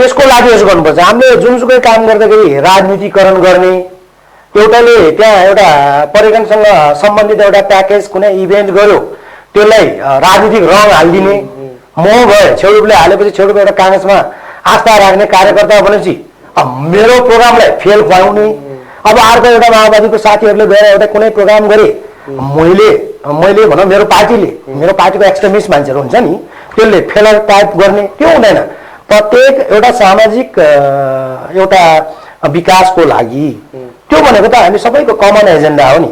यसको लागि यसो गर्नुपर्छ हामीले जुनसुकै काम गर्दाखेरि राजनीतिकरण गर्ने एउटाले त्यहाँ एउटा पर्यटनसँग सम्बन्धित एउटा प्याकेज कुनै इभेन्ट गर्यो त्यसलाई राजनीतिक रङ हालिदिने म भए छेउरूपले हालेपछि छेउरूप एउटा काङ्ग्रेसमा आस्था राख्ने कार्यकर्ता भनेपछि मेरो प्रोग्रामलाई फेल खुवाउने अब अर्को एउटा माओवादीको साथीहरूले गएर एउटा कुनै प्रोग्राम गरे मैले भनौँ मेरो पार्टीको एक्सट्रिमिस्ट मान्छेहरू हुन्छ नि त्यसले फेलर टाइप गर्ने त्यो हुँदैन प्रत्येक एउटा सामाजिक एउटा विकासको लागि त्यो भनेको त हामी सबैको कमन एजेन्डा हो नि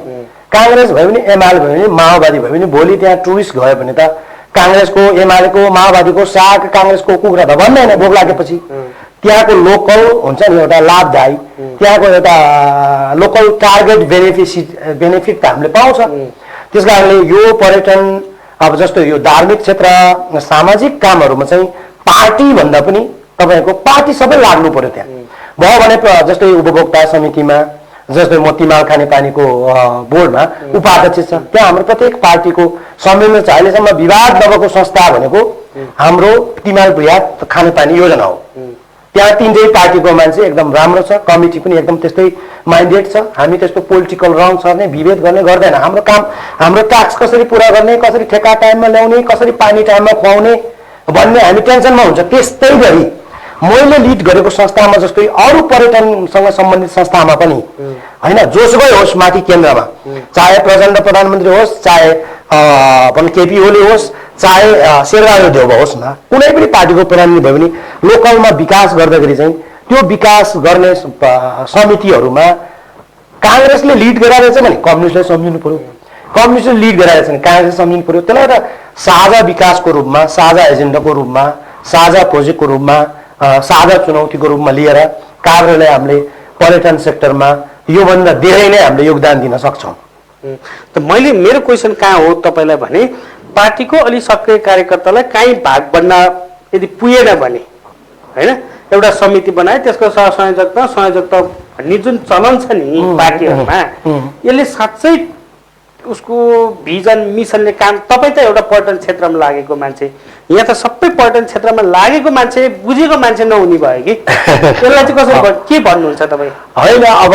काङ्ग्रेस भयो भने एमाले भयो भने माओवादी भयो भने भोलि त्यहाँ टुरिस्ट गयो भने त काङ्ग्रेसको एमालेको माओवादीको साग काङ्ग्रेसको कुखुरा त भन्दैन भोक लागेपछि त्यहाँको लोकल हुन्छ नि एउटा लाभदायी त्यहाँको एउटा लोकल टार्गेट बेनिफिट त हामीले पाउँछ त्यस कारणले यो पर्यटन अब जस्तो यो धार्मिक क्षेत्र सामाजिक कामहरूमा चाहिँ पार्टी भन्दा पनि तपाईँको पार्टी सबै लाग्नु पर्यो त्यहाँ भयो भने जस्तै उपभोक्ता समितिमा जस्तै म तिमाल खानेपानीको बोर्डमा उपाध्यक्ष छ त्यहाँ हाम्रो प्रत्येक पार्टीको संलग्न छ अहिलेसम्म विवाद नभएको संस्था भनेको हाम्रो तिमाल बृहत खानेपानी योजना हो त्यहाँ 3 पार्टीको मान्छे एकदम राम्रो छ कमिटी पनि एकदम त्यस्तै माइन्डेड छ हामी त्यस्तो पोलिटिकल रङ सर्ने विभेद गर्ने गर्दैन हाम्रो काम हाम्रो ट्याक्स कसरी पुरा गर्ने कसरी ठेक्का टाइममा ल्याउने कसरी पानी टाइममा खुवाउने भन्ने हामी टेन्सनमा हुन्छ त्यस्तै गरी मैले लिड गरेको संस्थामा जस्तै अरू पर्यटनसँग सम्बन्धित संस्थामा पनि हैन जोसुकै होस् माथि केन्द्रमा चाहे प्रचण्ड प्रधानमन्त्री होस् चाहे केपी ओली होस् चाहे शेरबहादुर देउवा होस् न कुनै पनि पार्टीको प्रधानमन्त्री भयो भने लोकलमा विकास गर्दाखेरि चाहिँ त्यो विकास गर्ने समितिहरूमा काङ्ग्रेसले लिड गराइरहेछ भने कम्युनिस्टले सम्झिनु पर्यो कम्युनिस्टले लिड गराइरहेछ भने काङ्ग्रेसले सम्झिनु पर्यो त्यसलाई एउटा साझा विकासको रूपमा साझा एजेन्डाको रूपमा साझा प्रोजेक्टको रूपमा साझा चुनौतीको रूपमा लिएर कार्यालय हामीले पर्यटन सेक्टरमा योभन्दा धेरै नै हामीले योगदान दिन सक्छौँ त मैले मेरो क्वेसन कहाँ हो तपाईँलाई भने पार्टीको अलि सक्रिय कार्यकर्तालाई काहीँ भाग बन्न यदि पुगेन भने होइन एउटा समिति बनाए त्यसको सहसंयोजकता भन्ने जुन चलन छ नि पार्टीहरूमा यसले साँच्चै उसको भिजन मिसनले काम तपाईँ त एउटा पर्यटन क्षेत्रमा लागेको मान्छे यहाँ त सबै पर्यटन क्षेत्रमा लागेको मान्छे बुझेको मान्छे नहुने भयो कि त्यसलाई चाहिँ कसरी के भन्नुहुन्छ तपाईँ होइन अब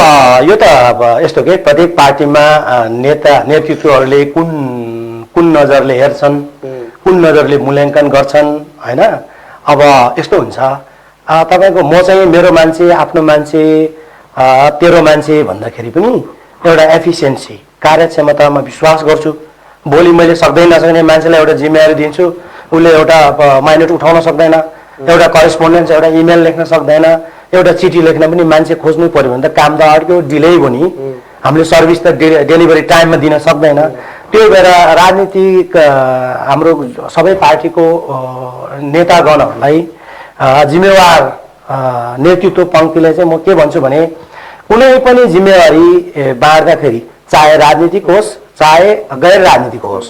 यो त अब यस्तो के प्रत्येक पार्टीमा नेतृत्वहरूले कुन नजरले हेर्छन् कुन नजरले मूल्याङ्कन गर्छन् होइन अब यस्तो हुन्छ तपाईँको म चाहिँ मेरो मान्छे आफ्नो मान्छे तेरो मान्छे भन्दाखेरि पनि एउटा एफिसियन्सी कार्यक्षमतामा विश्वास गर्छु भोलि मैले सक्दै नसक्ने मान्छेलाई एउटा जिम्मेवारी दिन्छु उसले एउटा माइनेट उठाउन सक्दैन एउटा करेस्पोन्डेन्स एउटा इमेल लेख्न सक्दैन एउटा चिठी लेख्न पनि मान्छे खोज्नु पर्यो भने त काम त अड्क्यो डिले भयो नि हामीले सर्भिस त डेलिभरी टाइममा दिन सक्दैन त्यो भएर राजनीतिक हाम्रो सबै पार्टीको नेतागणहरूलाई जिम्मेवार नेतृत्व पङ्क्तिलाई चाहिँ म के भन्छु भने कुनै पनि जिम्मेवारी बाँड्दाखेरि चाहे राजनीतिक होस् चाहे गैर राजनीतिक होस्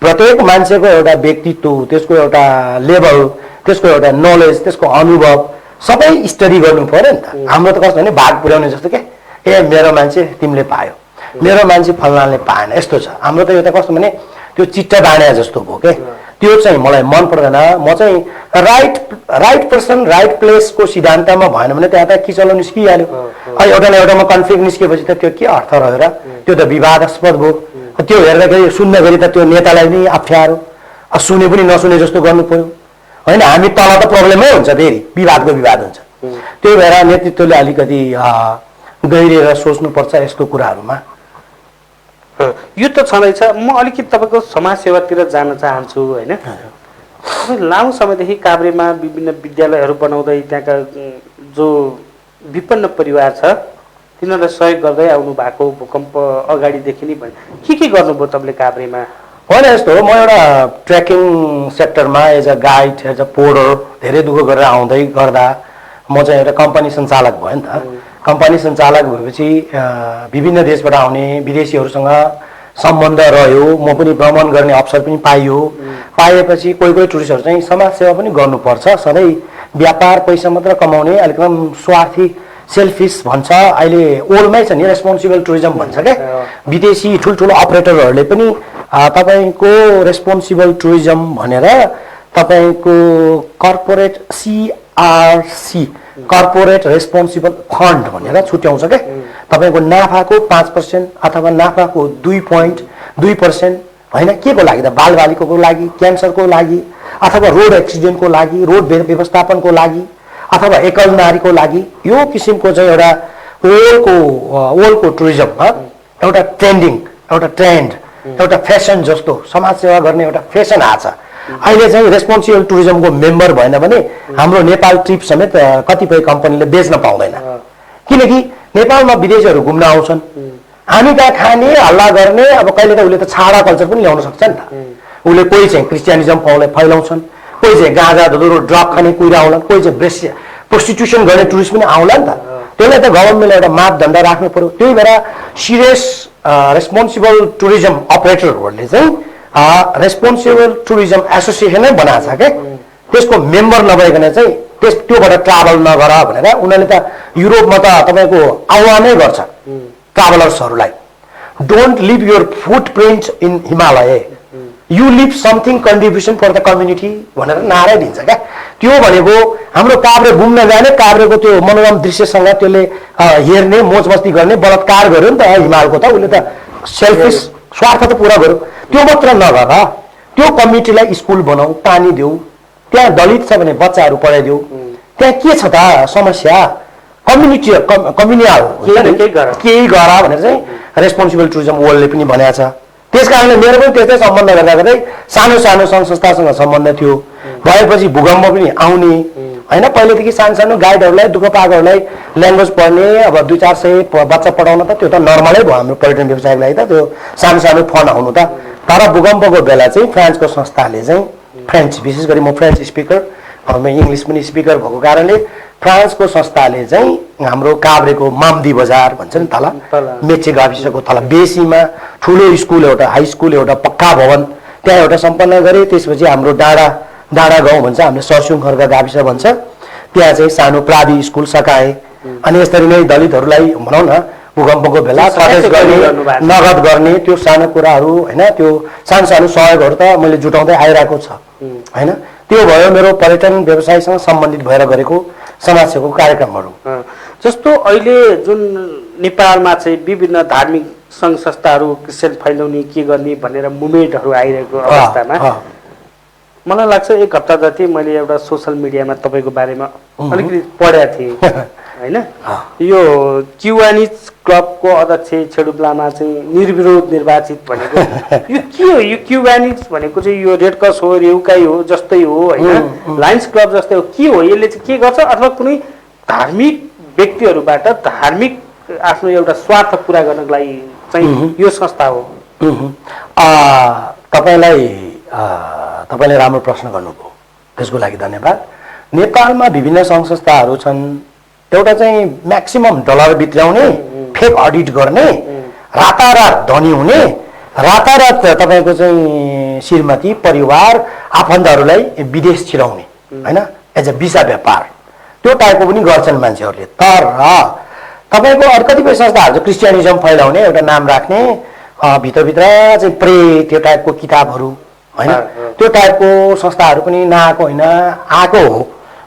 प्रत्येक मान्छेको एउटा व्यक्तित्व त्यसको एउटा लेभल त्यसको एउटा नलेज त्यसको अनुभव सबै स्टडी गर्नु पर्यो नि त हाम्रो त कस्तो भने भाग पुर्याउने जस्तो के मेरो मान्छे तिमीले पायो मेरो मान्छे फल्नाले पाएन यस्तो छ हाम्रो त यो त कस्तो भने त्यो चिट्टा बाँडे जस्तो भयो के त्यो चाहिँ मलाई मन पर्दैन म चाहिँ राइट पर्सन राइट प्लेसको सिद्धान्तमा भएन भने त्यहाँ त किचलो निस्किहाल्यो एउटा न एउटामा कन्फ्लिक्ट निस्केपछि त त्यो के अर्थ रह्यो र त्यो त विवादास्पद भयो त्यो हेर्दाखेरि सुन्दाखेरि त त्यो नेतालाई पनि अप्ठ्यारो सुने पनि नसुने जस्तो गर्नु पर्यो होइन हामी तल त प्रब्लमै हुन्छ फेरि विवादको विवाद हुन्छ त्यही भएर नेतृत्वले अलिकति गहिरिएर सोच्नुपर्छ यस्तो कुराहरूमा यो त छँदैछ म अलिकति तपाईँको समाज सेवातिर जान चाहन्छु होइन लामो समयदेखि काभ्रेमा विभिन्न विद्यालयहरू बनाउँदै त्यहाँका जो विपन्न परिवार छ तिनीहरूलाई सहयोग गर्दै आउनु भएको भूकम्प अगाडिदेखि नै भने के गर्नुभयो तपाईँले काभ्रेमा होइन यस्तो हो म एउटा ट्रेकिङ सेक्टरमा as a guide as a porter धेरै दुःख गरेर आउँदै गर्दा म चाहिँ एउटा कम्पनी सञ्चालक भयो नि त कम्पनी सञ्चालक भएपछि विभिन्न देशबाट आउने विदेशीहरूसँग सम्बन्ध रह्यो म पनि भ्रमण गर्ने अवसर पनि पाएपछि कोही टुरिस्टहरू चाहिँ समाज सेवा पनि गर्नुपर्छ सधैँ व्यापार पैसा मात्र कमाउने अलिकति स्वार्थी सेल्फिस भन्छ अहिले ओल्डमै छ नि रेस्पोन्सिबल टुरिज्म भन्छ क्या विदेशी ठुल्ठुलो अपरेटरहरूले पनि तपाईँको रेस्पोन्सिबल टुरिज्म भनेर तपाईँको corporate CRC corporate responsible fund भनेर छुट्याउँछ क्या तपाईँको नाफाको 5% अथवा नाफाको 2.2% होइन के को लागि त बालबालिकाको लागि, क्यान्सरको लागि अथवा रोड एक्सिडेन्टको लागि, रोड व्यवस्थापनको लागि अथवा एकल नारीको लागि यो किसिमको चाहिँ एउटा वर्ल्डको टुरिज्म एउटा ट्रेन्ड एउटा फेसन जस्तो समाज सेवा गर्ने एउटा फेसन आछ। अहिले चाहिँ रेस्पोन्सिबल टुरिज्मको मेम्बर भएन भने हाम्रो नेपाल ट्रिप समेत कतिपय कम्पनीले बेच्न पाउँदैन, किनकि नेपालमा विदेशीहरू घुम्न आउँछन्, हामी कहाँ खाने हल्ला गर्ने। अब कहिले त उसले त छाडा कल्चर पनि ल्याउन सक्छ नि त। उसले कोही चाहिँ क्रिस्चियनिजम फैलाउँछन्, कोही चाहिँ गाँजा धुरो ड्रग खाने कुहिरा आउला, कोही चाहिँ प्रोस्टिट्युसन गर्ने टुरिस्ट पनि आउला नि त। त्यसलाई त गभर्मेन्टले एउटा मापदण्ड राख्नु पर्यो। त्यही भएर सिरियस रेस्पोन्सिबल टुरिज्म अपरेटरहरूले चाहिँ रेस्पोन्सिबल टुरिज्म एसोसिएसनै बनाएको छ क्या, त्यसको मेम्बर नभइकन चाहिँ त्योबाट ट्राभल नगर भनेर उनीहरूले त युरोपमा त तपाईँको आह्वानै गर्छ ट्राभलर्सहरूलाई, don't leave your footprint in Himalaya, you leave something contribution for the community भनेर नारै दिन्छ क्या। त्यो भनेको हाम्रो काभ्रे घुम्न जाने, काभ्रेको त्यो मनोरम दृश्यसँग त्यसले हेर्ने, मोज मस्ती गर्ने, बलात्कार गर्यो नि त हिमालको त। उसले त सेल्फिस स्वार्थ त पुरा गर्यो। त्यो मात्र नगर, त्यो कम्युनिटीलाई स्कुल बनाऊ, पानी देऊ, त्यहाँ दलित छ भने बच्चाहरू पढाइदेऊ, त्यहाँ के छ त समस्या, कम्युनियल केही गर भनेर चाहिँ रेस्पोन्सिबल टुरिज्म वर्ल्डले पनि भनेको छ। त्यस कारणले मेरो पनि त्यस्तै सम्बन्ध गर्दा गर्दै सानो सानो सङ्घ संस्थासँग सम्बन्ध थियो, भएपछि भूकम्प पनि आउने होइन। पहिलेदेखि सानो सानो गाइडहरूलाई, दुःख पाएकोहरूलाई ल्याङ्ग्वेज पढ्ने, अब 200-400 बच्चा पढाउन त त्यो त नर्मलै भयो हाम्रो पर्यटन व्यवसायको लागि त, त्यो सानो सानो फन्ड आउनु त। तर भूकम्पको बेला चाहिँ फ्रान्सको संस्थाले चाहिँ, फ्रेन्च विशेष गरी म फ्रेन्च स्पिकर, म इङ्ग्लिस पनि स्पिकर भएको कारणले फ्रान्सको संस्थाले चाहिँ हाम्रो काभ्रेको माम्दी बजार भन्छ नि तल मेचे गाविसको तल बेसीमा ठुलो स्कुल, एउटा हाई स्कुल, एउटा पक्का भवन त्यहाँ एउटा सम्पन्न गरे। त्यसपछि हाम्रो डाँडा गाउँ भन्छ, हामीले सरसुङ खर्क गाविस भन्छ, त्यहाँ चाहिँ सानो प्रावि स्कुल सकाए। अनि यसरी नै दलितहरूलाई भनौँ न भूकम्पको बेला कटेज गर्ने, नगद गर्ने, त्यो सानो कुराहरू होइन, त्यो सानो सानो सहयोगहरू त मैले जुटाउँदै आइरहेको छ होइन। त्यो भयो मेरो पर्यटन व्यवसायसँग सम्बन्धित भएर गरेको समाजसेवाको कार्यक्रमहरू। जस्तो अहिले जुन नेपालमा चाहिँ विभिन्न धार्मिक सङ्घ संस्थाहरू क्रिस्चियन फैलाउने के गर्ने भनेर मुभमेन्टहरू आइरहेको अवस्थामा मलाई लाग्छ एक हप्ता जति मैले एउटा सोसल मिडियामा तपाईँको बारेमा अलिकति पढेको थिएँ होइन। यो क्युवानिज क्लबको अध्यक्ष छेडुप लामा चाहिँ निर्विरोध निर्वाचित भनेको यो के हो? यो क्युवानिज भनेको चाहिँ यो रेड क्रस हो, रेउकाई हो जस्तै हो होइन, लायन्स क्लब जस्तै हो, के हो? यसले चाहिँ के गर्छ? अथवा कुनै धार्मिक व्यक्तिहरूबाट धार्मिक आफ्नो एउटा स्वार्थ पुरा गर्नको लागि चाहिँ यो संस्था हो? तपाईँले राम्रो प्रश्न गर्नुभयो, त्यसको लागि धन्यवाद। नेपालमा विभिन्न सङ्घ संस्थाहरू छन्, एउटा चाहिँ म्याक्सिमम डलर भित्राउने, फेक अडिट गर्ने, रातारात धनी हुने, रातारात तपाईँको चाहिँ श्रीमती परिवार आफन्तहरूलाई विदेश छिराउने होइन, एज अ भिसा व्यापार, त्यो टाइपको पनि गर्छन् मान्छेहरूले। तर तपाईँको अरू कतिपय संस्थाहरू चाहिँ क्रिस्चियनिजम फैलाउने, एउटा नाम राख्ने, भित्रभित्र चाहिँ प्रे त्यो टाइपको किताबहरू होइन, त्यो टाइपको संस्थाहरू पनि नआएको होइन, आएको हो,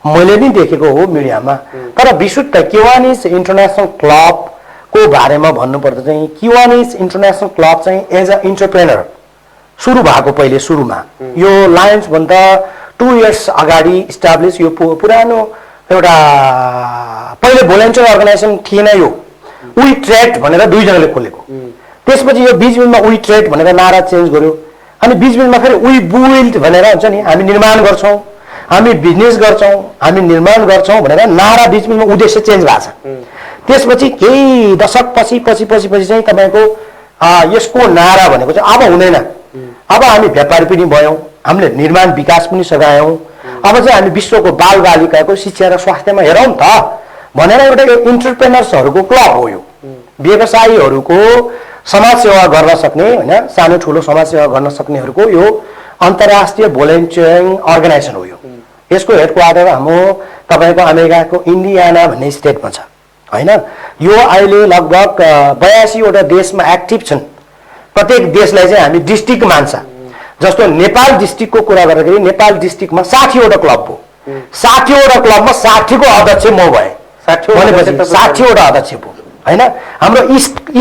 मैले पनि देखेको हो मिडियामा। तर विशुद्ध किवानिज इन्टरनेसनल क्लबको बारेमा भन्नुपर्दा चाहिँ किवानिज इन्टरनेसनल क्लब चाहिँ एज अ इन्टरप्रेनर सुरु भएको, पहिले सुरुमा यो लायन्सभन्दा 2 इयर्स अगाडि इस्टाब्लिस, यो पुरानो एउटा पहिले भोलेन्टियर अर्गनाइजेसन थिएन, यो वी ट्रेड भनेर 2 जनाले खोलेको। त्यसपछि यो बिचबिचमा वी ट्रेड भनेर नारा चेन्ज गर्यो, अनि बिचबिचमा फेरि वी बिल्ड भनेर हुन्छ नि, हामी निर्माण गर्छौँ, हामी बिजनेस गर्छौँ, हामी निर्माण गर्छौँ भनेर नारा बिचबिचमा उद्देश्य चेन्ज भएको छ। त्यसपछि केही दशक पछि चाहिँ तपाईँको यसको नारा भनेको चाहिँ अब हुँदैन, अब हामी व्यापारी पनि भयौँ, हामीले निर्माण विकास पनि सघायौँ, अब चाहिँ हामी विश्वको बालबालिकाको शिक्षा र स्वास्थ्यमा हेरौँ त भनेर एउटा इन्टरप्रेनर्सहरूको क्लब हो यो। व्यवसायीहरूको समाज सेवा गर्न सक्ने होइन, सानो ठुलो समाज सेवा गर्न सक्नेहरूको यो अन्तर्राष्ट्रिय भोलेन्टियरिङ अर्गनाइजेसन हो। यो यसको हेडक्वार्टर हाम्रो तपाईँको अमेरिकाको इन्डियाना भन्ने स्टेटमा छ होइन। यो अहिले लगभग 82वटा देशमा एक्टिभ छन्। प्रत्येक देशलाई चाहिँ हामी डिस्ट्रिक्ट मान्छ। जस्तो नेपाल डिस्ट्रिक्टको कुरा गर्दाखेरि नेपाल डिस्ट्रिक्टमा 60वटा क्लब हो, 60वटा क्लबमा 60को अध्यक्ष म भएँ, 60वटा अध्यक्ष भयो होइन हाम्रो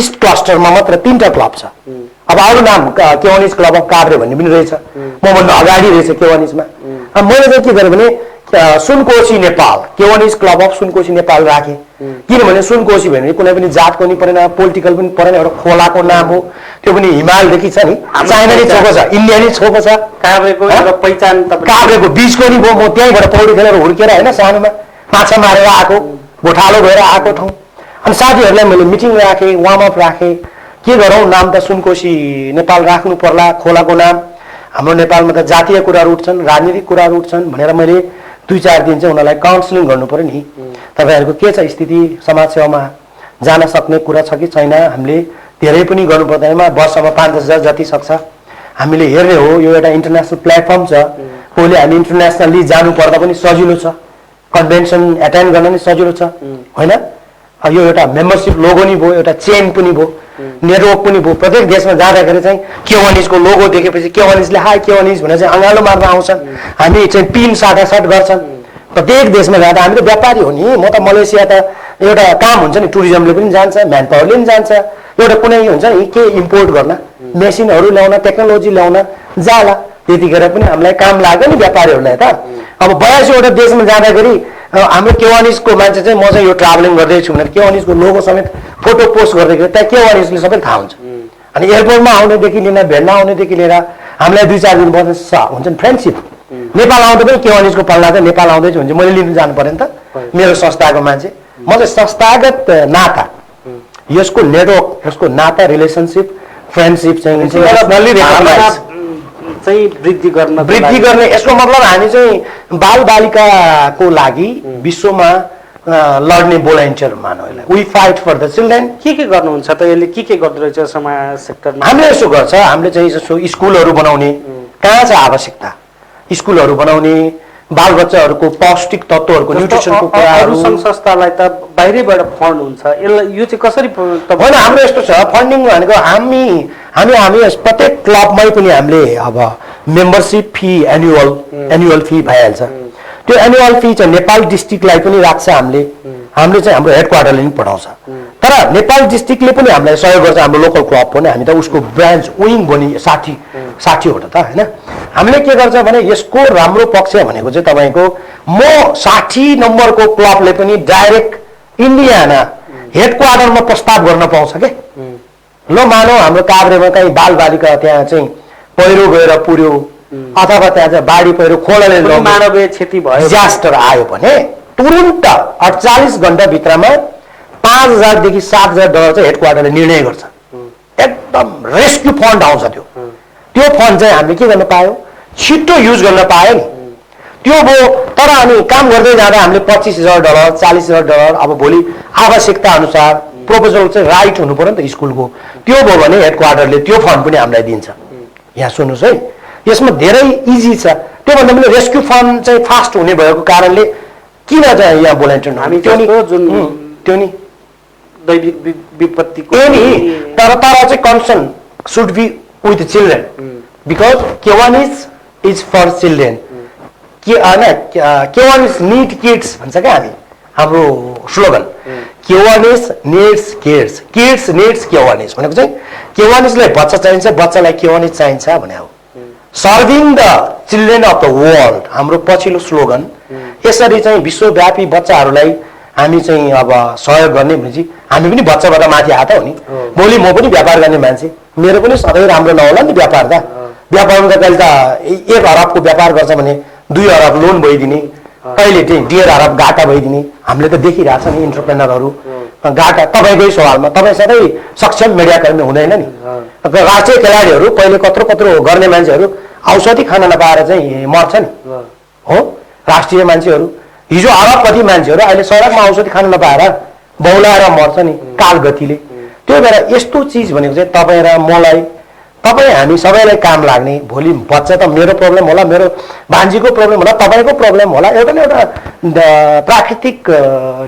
इस्ट क्लस्टरमा मात्र 3टा क्लब छ अब अरू नाम केवानिज क्लब अफ काभ्रे भन्ने पनि रहेछ मभन्दा अगाडि रहेछ केवानिजमा मैले चाहिँ के गरेँ भने सुनकोशी नेपाल केवानिज क्लब अफ सुनकोशी नेपाल राखेँ किनभने सुनकोशी भने कुनै पनि जातको नि परेन पोलिटिकल पनि परेन एउटा खोलाको नाम हो त्यो पनि हिमालदेखि छ नि चाइना नि छोको छ इन्डिया नि छोको छ काभ्रेको एउटा पहिचान काभ्रेको बीचको नि म त्यहीँबाट पौडी खेलेर हुर्केर होइन सानोमा माछा मारेर आएको गोठालो भएर आएको ठाउँ अनि साथीहरूलाई मैले मिटिङ राखेँ वार्मअप राखेँ के गरौँ नाम त सुनकोशी नेपाल राख्नु पर्ला खोलाको नाम हाम्रो नेपालमा त जातीय कुराहरू उठ्छन् राजनीतिक कुराहरू उठ्छन् भनेर मैले 2-4 दिन चाहिँ उनीहरूलाई काउन्सिलिङ गर्नु पर्यो नि तपाईँहरूको के छ स्थिति समाजसेवामा जान सक्ने कुरा छ कि छैन हामीले धेरै पनि गर्नु पर्दैनमा वर्षमा 5-10 हजार जति सक्छ हामीले हेर्ने हो यो एउटा इन्टरनेसनल प्लेटफर्म छ कोहीले हामी इन्टरनेसनली जानु पर्दा पनि सजिलो छ कन्भेन्सन एटेन्ड गर्न नि सजिलो छ होइन यो एउटा मेम्बरसिप लोगो नि भयो एउटा चेन पनि भयो नेटवर्क पनि भयो प्रत्येक देशमा जाँदाखेरि चाहिँ केवानिजको लोगो देखेपछि केवानिजले हाई केवानिज भनेर चाहिँ अँगालो मार्न आउँछन् हामी चाहिँ पिन साटासाट गर्छन् प्रत्येक देशमा जाँदा हामी त व्यापारी हो नि म त मलेसिया त एउटा काम हुन्छ नि टुरिज्मले पनि जान्छ म्यान पावरले पनि जान्छ एउटा कुनै हुन्छ नि के इम्पोर्ट गर्न मेसिनहरू ल्याउन टेक्नोलोजी ल्याउन जाला त्यतिखेर पनि हामीलाई काम लाग्यो नि व्यापारीहरूलाई त अब 82वटा देशमा जाँदाखेरि हाम्रो केवानिजको मान्छे चाहिँ म चाहिँ यो ट्राभलिङ गर्दैछु भनेर केवानिजको लोगो समेत फोटो पोस्ट गर्दाखेरि त्यहाँ केवानिजले सबै थाहा हुन्छ अनि एयरपोर्टमा आउनेदेखि लिएर भेट्न आउनेदेखि लिएर हामीलाई 2-4 दिन बस्छ हुन्छ नि फ्रेन्डसिप नेपाल आउँदा पनि केवानिजको पल्ला चाहिँ नेपाल आउँदैछु भने मैले लिनु जानु पर्यो नि त मेरो संस्थाको मान्छे म चाहिँ संस्थागत नाता यसको नेटवर्क यसको नाता रिलेसनसिप फ्रेन्डसिप चाहिँ वृद्धि गर्ने यसको मतलब हामी चाहिँ बाल बालिकाको लागि विश्वमा लड्ने भोलिन्टियर मानौ यसलाई we fight for the children के गर्नुहुन्छ त यसले के गर्दो रहेछ समाज सेक्टरमा हामीले यसो गर्छ हामीले चाहिँ यसो स्कुलहरू बनाउने कहाँ छ आवश्यकता स्कुलहरू बनाउने बाल बच्चाहरूको पौष्टिक तत्त्वहरूको न्युट्रिसनको कुराहरू सङ्घ संस्थालाई त बाहिरैबाट फन्ड हुन्छ यसलाई यो चाहिँ कसरी होइन हाम्रो यस्तो छ फन्डिङ भनेको हामी प्रत्येक क्लबमै पनि हामीले अब मेम्बरसिप फी एनुअल फी भइहाल्छ त्यो एनुअल फी चाहिँ नेपाल डिस्ट्रिक्टलाई पनि राख्छ हामीले चाहिँ हाम्रो हेडक्वार्टरले पनि पठाउँछ तर नेपाल डिस्ट्रिक्टले पनि हामीलाई सहयोग गर्छ हाम्रो लोकल क्लब पनि हामी त उसको ब्रान्च विङ बनी 60वटा त होइन हामीले के गर्छ भने यसको राम्रो पक्ष भनेको चाहिँ तपाईँको म 60 नम्बरको क्लबले पनि डाइरेक्ट इन्डियाना हेडक्वार्टरमा प्रस्ताव गर्न पाउँछ के ल मानौ हाम्रो काभ्रेमा कहीँ बालबालिका त्यहाँ चाहिँ पहिरो गएर पुर्यो अथवा त्यहाँ चाहिँ बाढी पहिरो खोलाले मानवीय क्षति भयो डिजास्टर आयो भने तुरुन्त 48 घण्टाभित्रमा 5,000 देखि 7,000 डलर चाहिँ हेडक्वार्टरले निर्णय गर्छ एकदम रेस्क्यु फन्ड आउँछ त्यो फन्ड चाहिँ हामीले के गर्न पायो छिट्टो युज गर्न पायो नि त्यो भयो तर हामी काम गर्दै जाँदा हामीले 25,000 डलर 40,000 डलर अब भोलि आवश्यकता अनुसार प्रोपोजल चाहिँ राइट हुनु पर्यो नि त स्कुलको त्यो भयो भने हेडक्वार्टरले त्यो फन्ड पनि हामीलाई दिन्छ यहाँ सुन्नुहोस् है यसमा धेरै इजी छ त्योभन्दा पनि रेस्क्यु फन्ड चाहिँ फास्ट हुने भएको कारणले किन चाहिँ यहाँ भोलिन्टियर हामी त्यो नि दैविक विपत्तिको त्यो नि तर चाहिँ concern should be with children because Kiwanis is for children के होइन केवानिज निड किड्स भन्छ क्या हाम्रो slogan Kiwanis needs kids needs Kiwanis भनेको चाहिँ केवानिजलाई बच्चा चाहिन्छ बच्चालाई केवानिज चाहिन्छ भने हो serving the children of the world हाम्रो पछिल्लो स्लोगन यसरी चाहिँ विश्वव्यापी बच्चाहरूलाई हामी चाहिँ अब सहयोग गर्ने भनेपछि हामी पनि बच्चाबाट माथि आएको हो नि भोलि म पनि व्यापार गर्ने मान्छे मेरो पनि सधैँ राम्रो नहोला नि व्यापार त व्यापारमा त कहिले त 1 अरबको व्यापार गर्छ भने 2 अरब लोन भइदिने कहिले चाहिँ 1.5 अरब घाटा भइदिने हामीले त देखिरहेको छ नि इन्टरप्रेनरहरू घाटा तपाईँकै सवालमा तपाईँ सधैँ सक्षम मिडियाकर्मी हुँदैन नि राष्ट्रिय खेलाडीहरू पहिले कत्रो गर्ने मान्छेहरू औषधि खान नपाएर चाहिँ मर्छ नि हो राष्ट्रिय मान्छेहरू हिजो अरबपति मान्छेहरू अहिले सडकमा औषधि खान नपाएर बौलाएर मर्छ नि कालगतिले त्यो भएर यस्तो चिज भनेको चाहिँ तपाईँ र मलाई तपाईँ हामी सबैलाई काम लाग्ने भोलि बच्चा त मेरो प्रब्लम होला मेरो भान्जीको प्रब्लम होला तपाईँको प्रब्लम होला एउटा न एउटा प्राकृतिक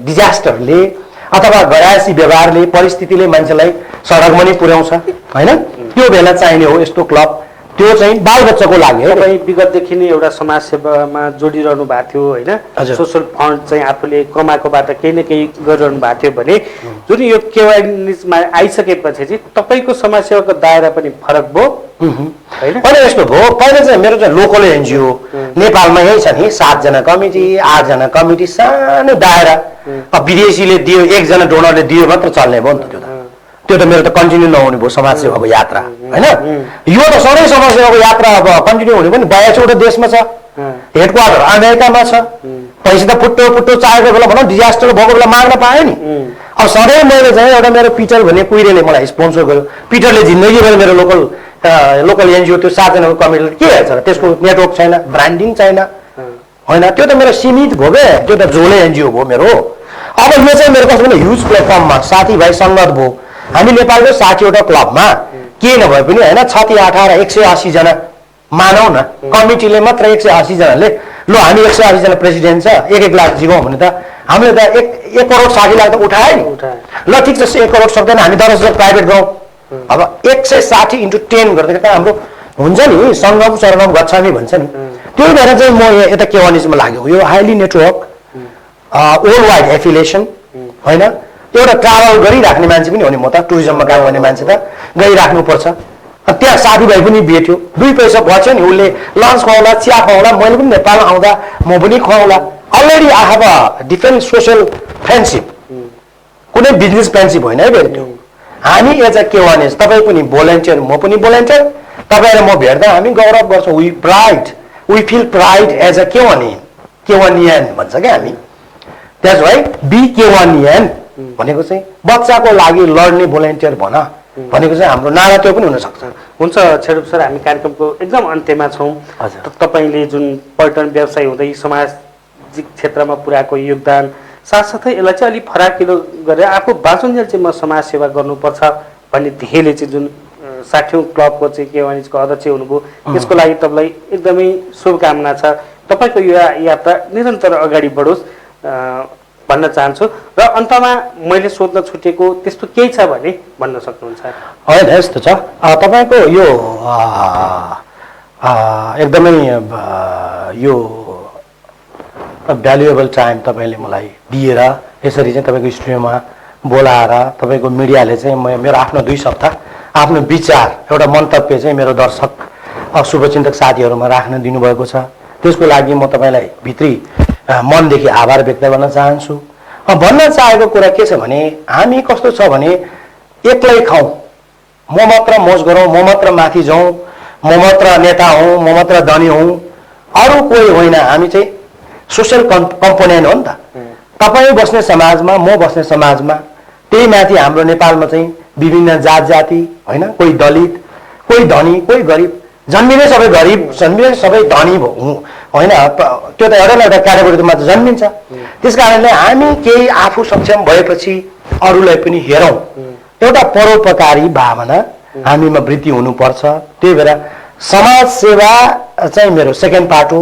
डिजास्टरले अथवा गयासी व्यवहारले परिस्थितिले मान्छेलाई सडकमा नै पुर्याउँछ होइन त्यो बेला चाहिने हो यस्तो क्लब त्यो चाहिँ बालबच्चाको लागि हो। तपाईँ विगतदेखि नै एउटा समाजसेवामा जोडिरहनु भएको थियो होइन, हजुर। सोसल फन्ड चाहिँ आफूले कमाएकोबाट केही न केही गरिरहनु भएको थियो भने जुन यो केवाइसीमा आइसकेपछि चाहिँ तपाईँको समाजसेवाको दायरा पनि फरक भयो होइन? अनि यस्तो भयो, पहिला चाहिँ मेरो चाहिँ लोकल एनजिओ नेपालमा यही छ नि, 7 जना कमिटी 8 जना कमिटी, सानो दायरा। अब विदेशीले दियो, 1 जना डोनरले दियो मात्र चल्ने भयो नि त। त्यो त मेरो त कन्टिन्यू नहुने भयो समाजसेवाको यात्रा होइन। यो त सधैँ समाजसेवाको यात्रा अब कन्टिन्यू हुने पनि 82वटा देशमा छ, हेडक्वार्टर अमेरिकामा छ। पैसा त फुट्टो चाहेको बेला भनौँ डिजास्टर भएको बेला माग्न पाएँ नि। अब सधैँ मैले चाहिँ एउटा मेरो पिटर भन्ने कुइरेले मलाई स्पोन्सर गर्यो। पिटरले जिन्दगीभर मेरो लोकल एनजिओ त्यो 7 जनाको कमिटीले के हेर्छ र, त्यसको नेटवर्क छैन, ब्रान्डिङ छैन होइन। त्यो त मेरो सीमित भयो क्या, त्यो त झोले एनजिओ भयो मेरो। अब यो चाहिँ मेरो कस्तो भने ह्युज प्लेटफर्ममा साथीभाइ सङ्गत भयो। हामी नेपालको 60वटा क्लबमा के नभए पनि होइन 6 18 180 जना मानौ न, कमिटीले मात्र 180 जनाले ल हामी 180 जना प्रेसिडेन्ट छ, 1 लाख जिगाउँ भने त हामीले त 1 करोड 60 लाख त उठायो नि। ल ठिक छ, 1 करोड सक्दैन, हामी 10,000 प्राइभेट गरौँ। अब 160 × 10 गर्दाखेरि त हाम्रो हुन्छ नि, सङ्गम सरगम गच्छामी भन्छ नि। त्यही भएर चाहिँ म यता केवानिजमा लाग्यो। यो highly network, world wide affiliation होइन, एउटा ट्राभल गरिराख्ने मान्छे पनि हो नि। म त टुरिज्ममा काम गर्ने मान्छे त गइराख्नुपर्छ। त्यहाँ साथीभाइ पनि भेट्यो, 2 पैसा बच्यो नि, उसले लन्च खुवाउला, चिया खुवाउला, मैले पनि नेपाल आउँदा म पनि खुवाउला। Already I have a different social friendship, कुनै बिजनेस फ्रेन्डसिप होइन है फेरि त्यो। हामी एज अ केवानिज, तपाईँ पनि भोलिन्टियर, म पनि भोलिन्टियर, तपाईँ र म भेट्दा हामी गौरव गर्छौँ। We feel pride as a Kiwanian भन्छ क्या हामी। द्याट्स वाइ बी केवानियन भनेको चाहिँ बच्चाको लागि लड्ने भोलिन्टियर भन भनेको चाहिँ हाम्रो नारा त्यो पनि हुनसक्छ। हुन्छ छेडुप सर, हामी कार्यक्रमको एकदम अन्त्यमा छौँ। तपाईँले जुन पर्यटन व्यवसाय हुँदै सामाजिक क्षेत्रमा पुर्याएको योगदान साथसाथै यसलाई चाहिँ अलिक फराकिलो गरेर आफू बाँचुन्जेल चाहिँ म समाजसेवा गर्नुपर्छ भन्ने ध्येयले चाहिँ जुन 60औं क्लबको चाहिँ केवानिजको अध्यक्ष हुनुभयो, त्यसको लागि तपाईँलाई एकदमै शुभकामना छ। तपाईँको यो यात्रा निरन्तर अगाडि बढोस् भन्न चाहन्छु। र अन्तमा मैले सोध्न छुटेको त्यस्तो केही छ भने भन्न सक्नुहुन्छ? होइन, यस्तो छ, तपाईँको यो एकदमै यो भ्यालुएबल टाइम तपाईँले मलाई दिएर यसरी चाहिँ तपाईँको स्टुडियोमा बोलाएर तपाईँको मिडियाले चाहिँ मेरो आफ्नो 2 सप्ताह आफ्नो विचार, एउटा मन्तव्य चाहिँ मेरो दर्शक शुभचिन्तक साथीहरूमा राख्न दिनुभएको छ। त्यसको लागि म तपाईँलाई भित्री मनदेखि आभार व्यक्त गर्न चाहन्छु। भन्न चाहेको कुरा के छ भने हामी कस्तो छ भने एक्लै खाउँ, म मात्र मोज गरौँ, म मात्र माथि जाउँ, म मात्र नेता हुँ, म मात्र धनी हुँ, अरू कोही होइन। हामी चाहिँ सोसल कम्पोनेन्ट हो नि त। तपाईँ बस्ने समाजमा, म बस्ने समाजमा, त्यही माथि हाम्रो नेपालमा चाहिँ विभिन्न जात जाति होइन, कोही दलित, कोही धनी, कोही गरिब, जन्मिने सबै गरिब, जन्मिने सबै धनी होइन। त्यो त एउटा न एउटा क्याटेगोरीमा त जन्मिन्छ। त्यस कारणले हामी केही आफू सक्षम भएपछि अरूलाई पनि हेरौँ, एउटा परोपकारी भावना हामीमा वृद्धि हुनुपर्छ। त्यही भएर समाज सेवा चाहिँ मेरो सेकेन्ड पार्ट हो,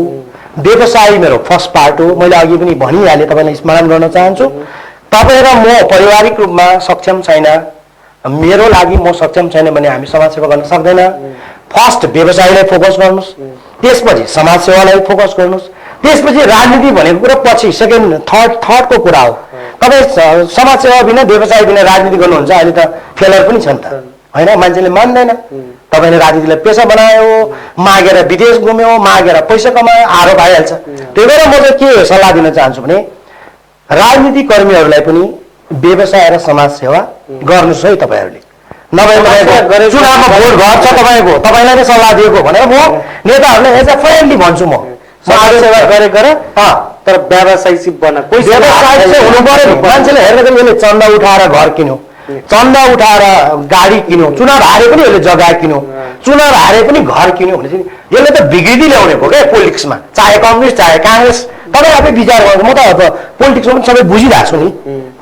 व्यवसाय मेरो फर्स्ट पार्ट हो। मैले अघि पनि भनिहालेँ, तपाईँलाई स्मरण गर्न चाहन्छु। तपाईँ र म पारिवारिक रूपमा सक्षम छैन, मेरो लागि म सक्षम छैन भने हामी समाजसेवा गर्न सक्दैन। फर्स्ट व्यवसायलाई फोकस गर्नुहोस्, त्यसपछि समाजसेवालाई फोकस गर्नुहोस्, त्यसपछि राजनीति भनेको कुरा पछि सेकेन्ड थर्डको कुरा हो। तपाईँ समाजसेवा बिना व्यवसाय बिना राजनीति गर्नुहुन्छ, अहिले त फेलर पनि छ नि त होइन, मान्छेले मान्दैन। तपाईँले राजनीतिलाई पेसा बनायो, मागेर विदेश घुम्यो, मागेर पैसा कमायो, आरोप आइहाल्छ। त्यही भएर म चाहिँ के सल्लाह दिन चाहन्छु भने राजनीति कर्मीहरूलाई पनि व्यवसाय र समाजसेवा गर्नुहोस् है तपाईँहरूले। नभए चुनावमा भोट घर छ तपाईँको, तपाईँलाई नै सल्लाह दिएको भनेर म नेताहरूलाई एज अ फ्रेन्डली भन्छु। म समाजसेवा गरेर तर व्यावसायिक बना, कोही व्यवसाय चाहिँ हुनु पर्यो नि। मान्छेले हेर्दाखेरि यसले चन्दा उठाएर घर किन्यो, चन्दा उठाएर गाडी किन्यो, चुनाव हारे पनि यसले जग्गा किन्यो, चुनाव हारे पनि घर किन्यो भने चाहिँ यसले त विकृति ल्याउने भयो क्या पोलिटिक्समा, चाहे कम्युनिस्ट चाहे काङ्ग्रेस। तपाईँ आफै विचार गर्नु, म त अब पोलिटिक्समा पनि सबै बुझिरहेको छु नि।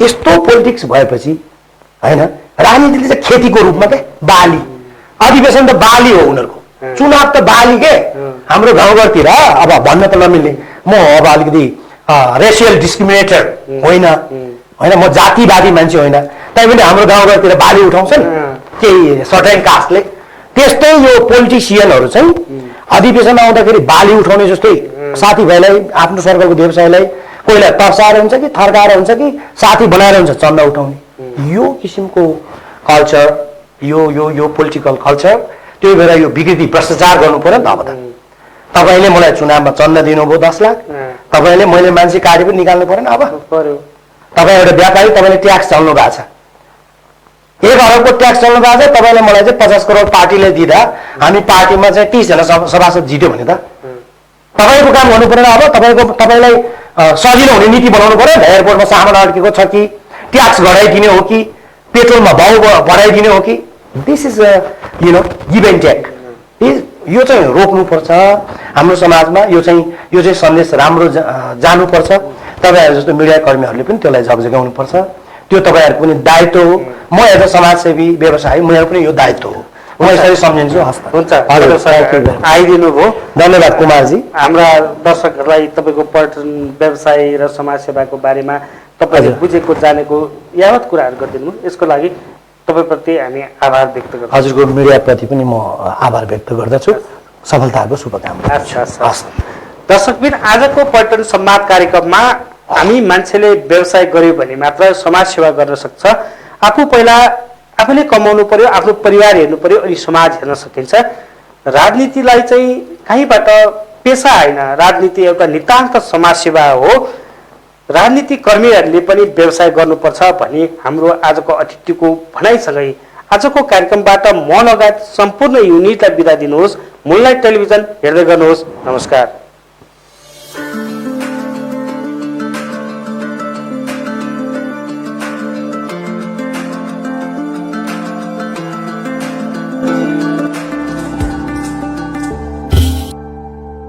यस्तो पोलिटिक्स भएपछि होइन, राजनीतिले चाहिँ खेतीको रूपमा के बाली, अधिवेशन त बाली हो उनीहरूको, चुनाव त बाली के। हाम्रो गाउँघरतिर अब भन्न त नमिल्ने, म अब अलिकति रेसियल डिस्क्रिमिनेटर होइन, म जातिवादी मान्छे होइन, तैपनि हाम्रो गाउँघरतिर बाली उठाउँछ नि केही सर्टेन कास्टले। त्यस्तै यो पोलिटिसियनहरू चाहिँ अधिवेशन आउँदाखेरि बाली उठाउने जस्तै साथीभाइलाई आफ्नो सर्कलको व्यवसायलाई कोहीलाई तर्साएर हुन्छ कि थर्काएर हुन्छ कि साथी बनाएर हुन्छ चन्दा उठाउने यो किसिमको कल्चर यो पोलिटिकल कल्चर त्यही भएर यो विकृति भ्रष्टाचार गर्नु पर्यो नि त अब त तपाईँले मलाई चुनावमा चन्दा दिनुभयो 10 लाख तपाईँले मैले मान्छे काटे पनि निकाल्नु पर्यो नि अब तपाईँ एउटा व्यापारी तपाईँले ट्याक्स चल्नु भएको छ 1 अरबको ट्याक्स चल्नु भएको छ तपाईँले मलाई चाहिँ 50 करोड पार्टीले दिँदा हामी पार्टीमा चाहिँ 30 जना सभासद जित्यो भने त तपाईँको काम गर्नु पर्यो अब तपाईँलाई सजिलो हुने नीति बनाउनु पर्यो नि एयरपोर्टमा सामान अड्केको छ कि ट्याक्स घटाइदिने हो कि पेट्रोलमा भाउ बढाइदिने हो कि this is give and take यो चाहिँ रोक्नुपर्छ हाम्रो समाजमा यो चाहिँ सन्देश राम्रो जानुपर्छ तपाईँहरू जस्तो मिडिया कर्मीहरूले पनि त्यसलाई जगजगाउनुपर्छ त्यो तपाईँहरूको पनि दायित्व हो म एज अ समाजसेवी व्यवसायी मेरो पनि यो दायित्व हो म यसरी सम्झिन्छु हुन्छ आइदिनु भयो धन्यवाद कुमारजी हाम्रा दर्शकहरूलाई तपाईँको पर्यटन व्यवसाय र समाजसेवाको बारेमा तपाईँले बुझेको जानेको यावत कुराहरू गरिदिनु यसको लागि तपाईँप्रति हामी आभार व्यक्त गर्छौँ हजुरको मिडियाप्रति पनि म आभार व्यक्त गर्दछु सफलताको शुभकामना दर्शकबिन आजको पर्यटन संवाद कार्यक्रममा हामी मान्छेले व्यवसाय गर्यो भने मात्र समाज सेवा गर्न सक्छ आफूले कमाउनु पर्यो आफ्नो परिवार हेर्नु पर्यो अनि समाज हेर्न सकिन्छ राजनीतिलाई चाहिँ कहीँबाट पेसा होइन राजनीति एउटा नितान्त समाज सेवा हो राजनीति कर्मीहरूले पनि व्यवसाय गर्नुपर्छ भनी हाम्रो आजको अतिथिको भनाइसँगै आजको कार्यक्रमबाट म लगायत सम्पूर्ण युनिटलाई बिदा दिनुहोस् मुनलाइट टेलिभिजन हेर्दै गर्नुहोस् नमस्कार।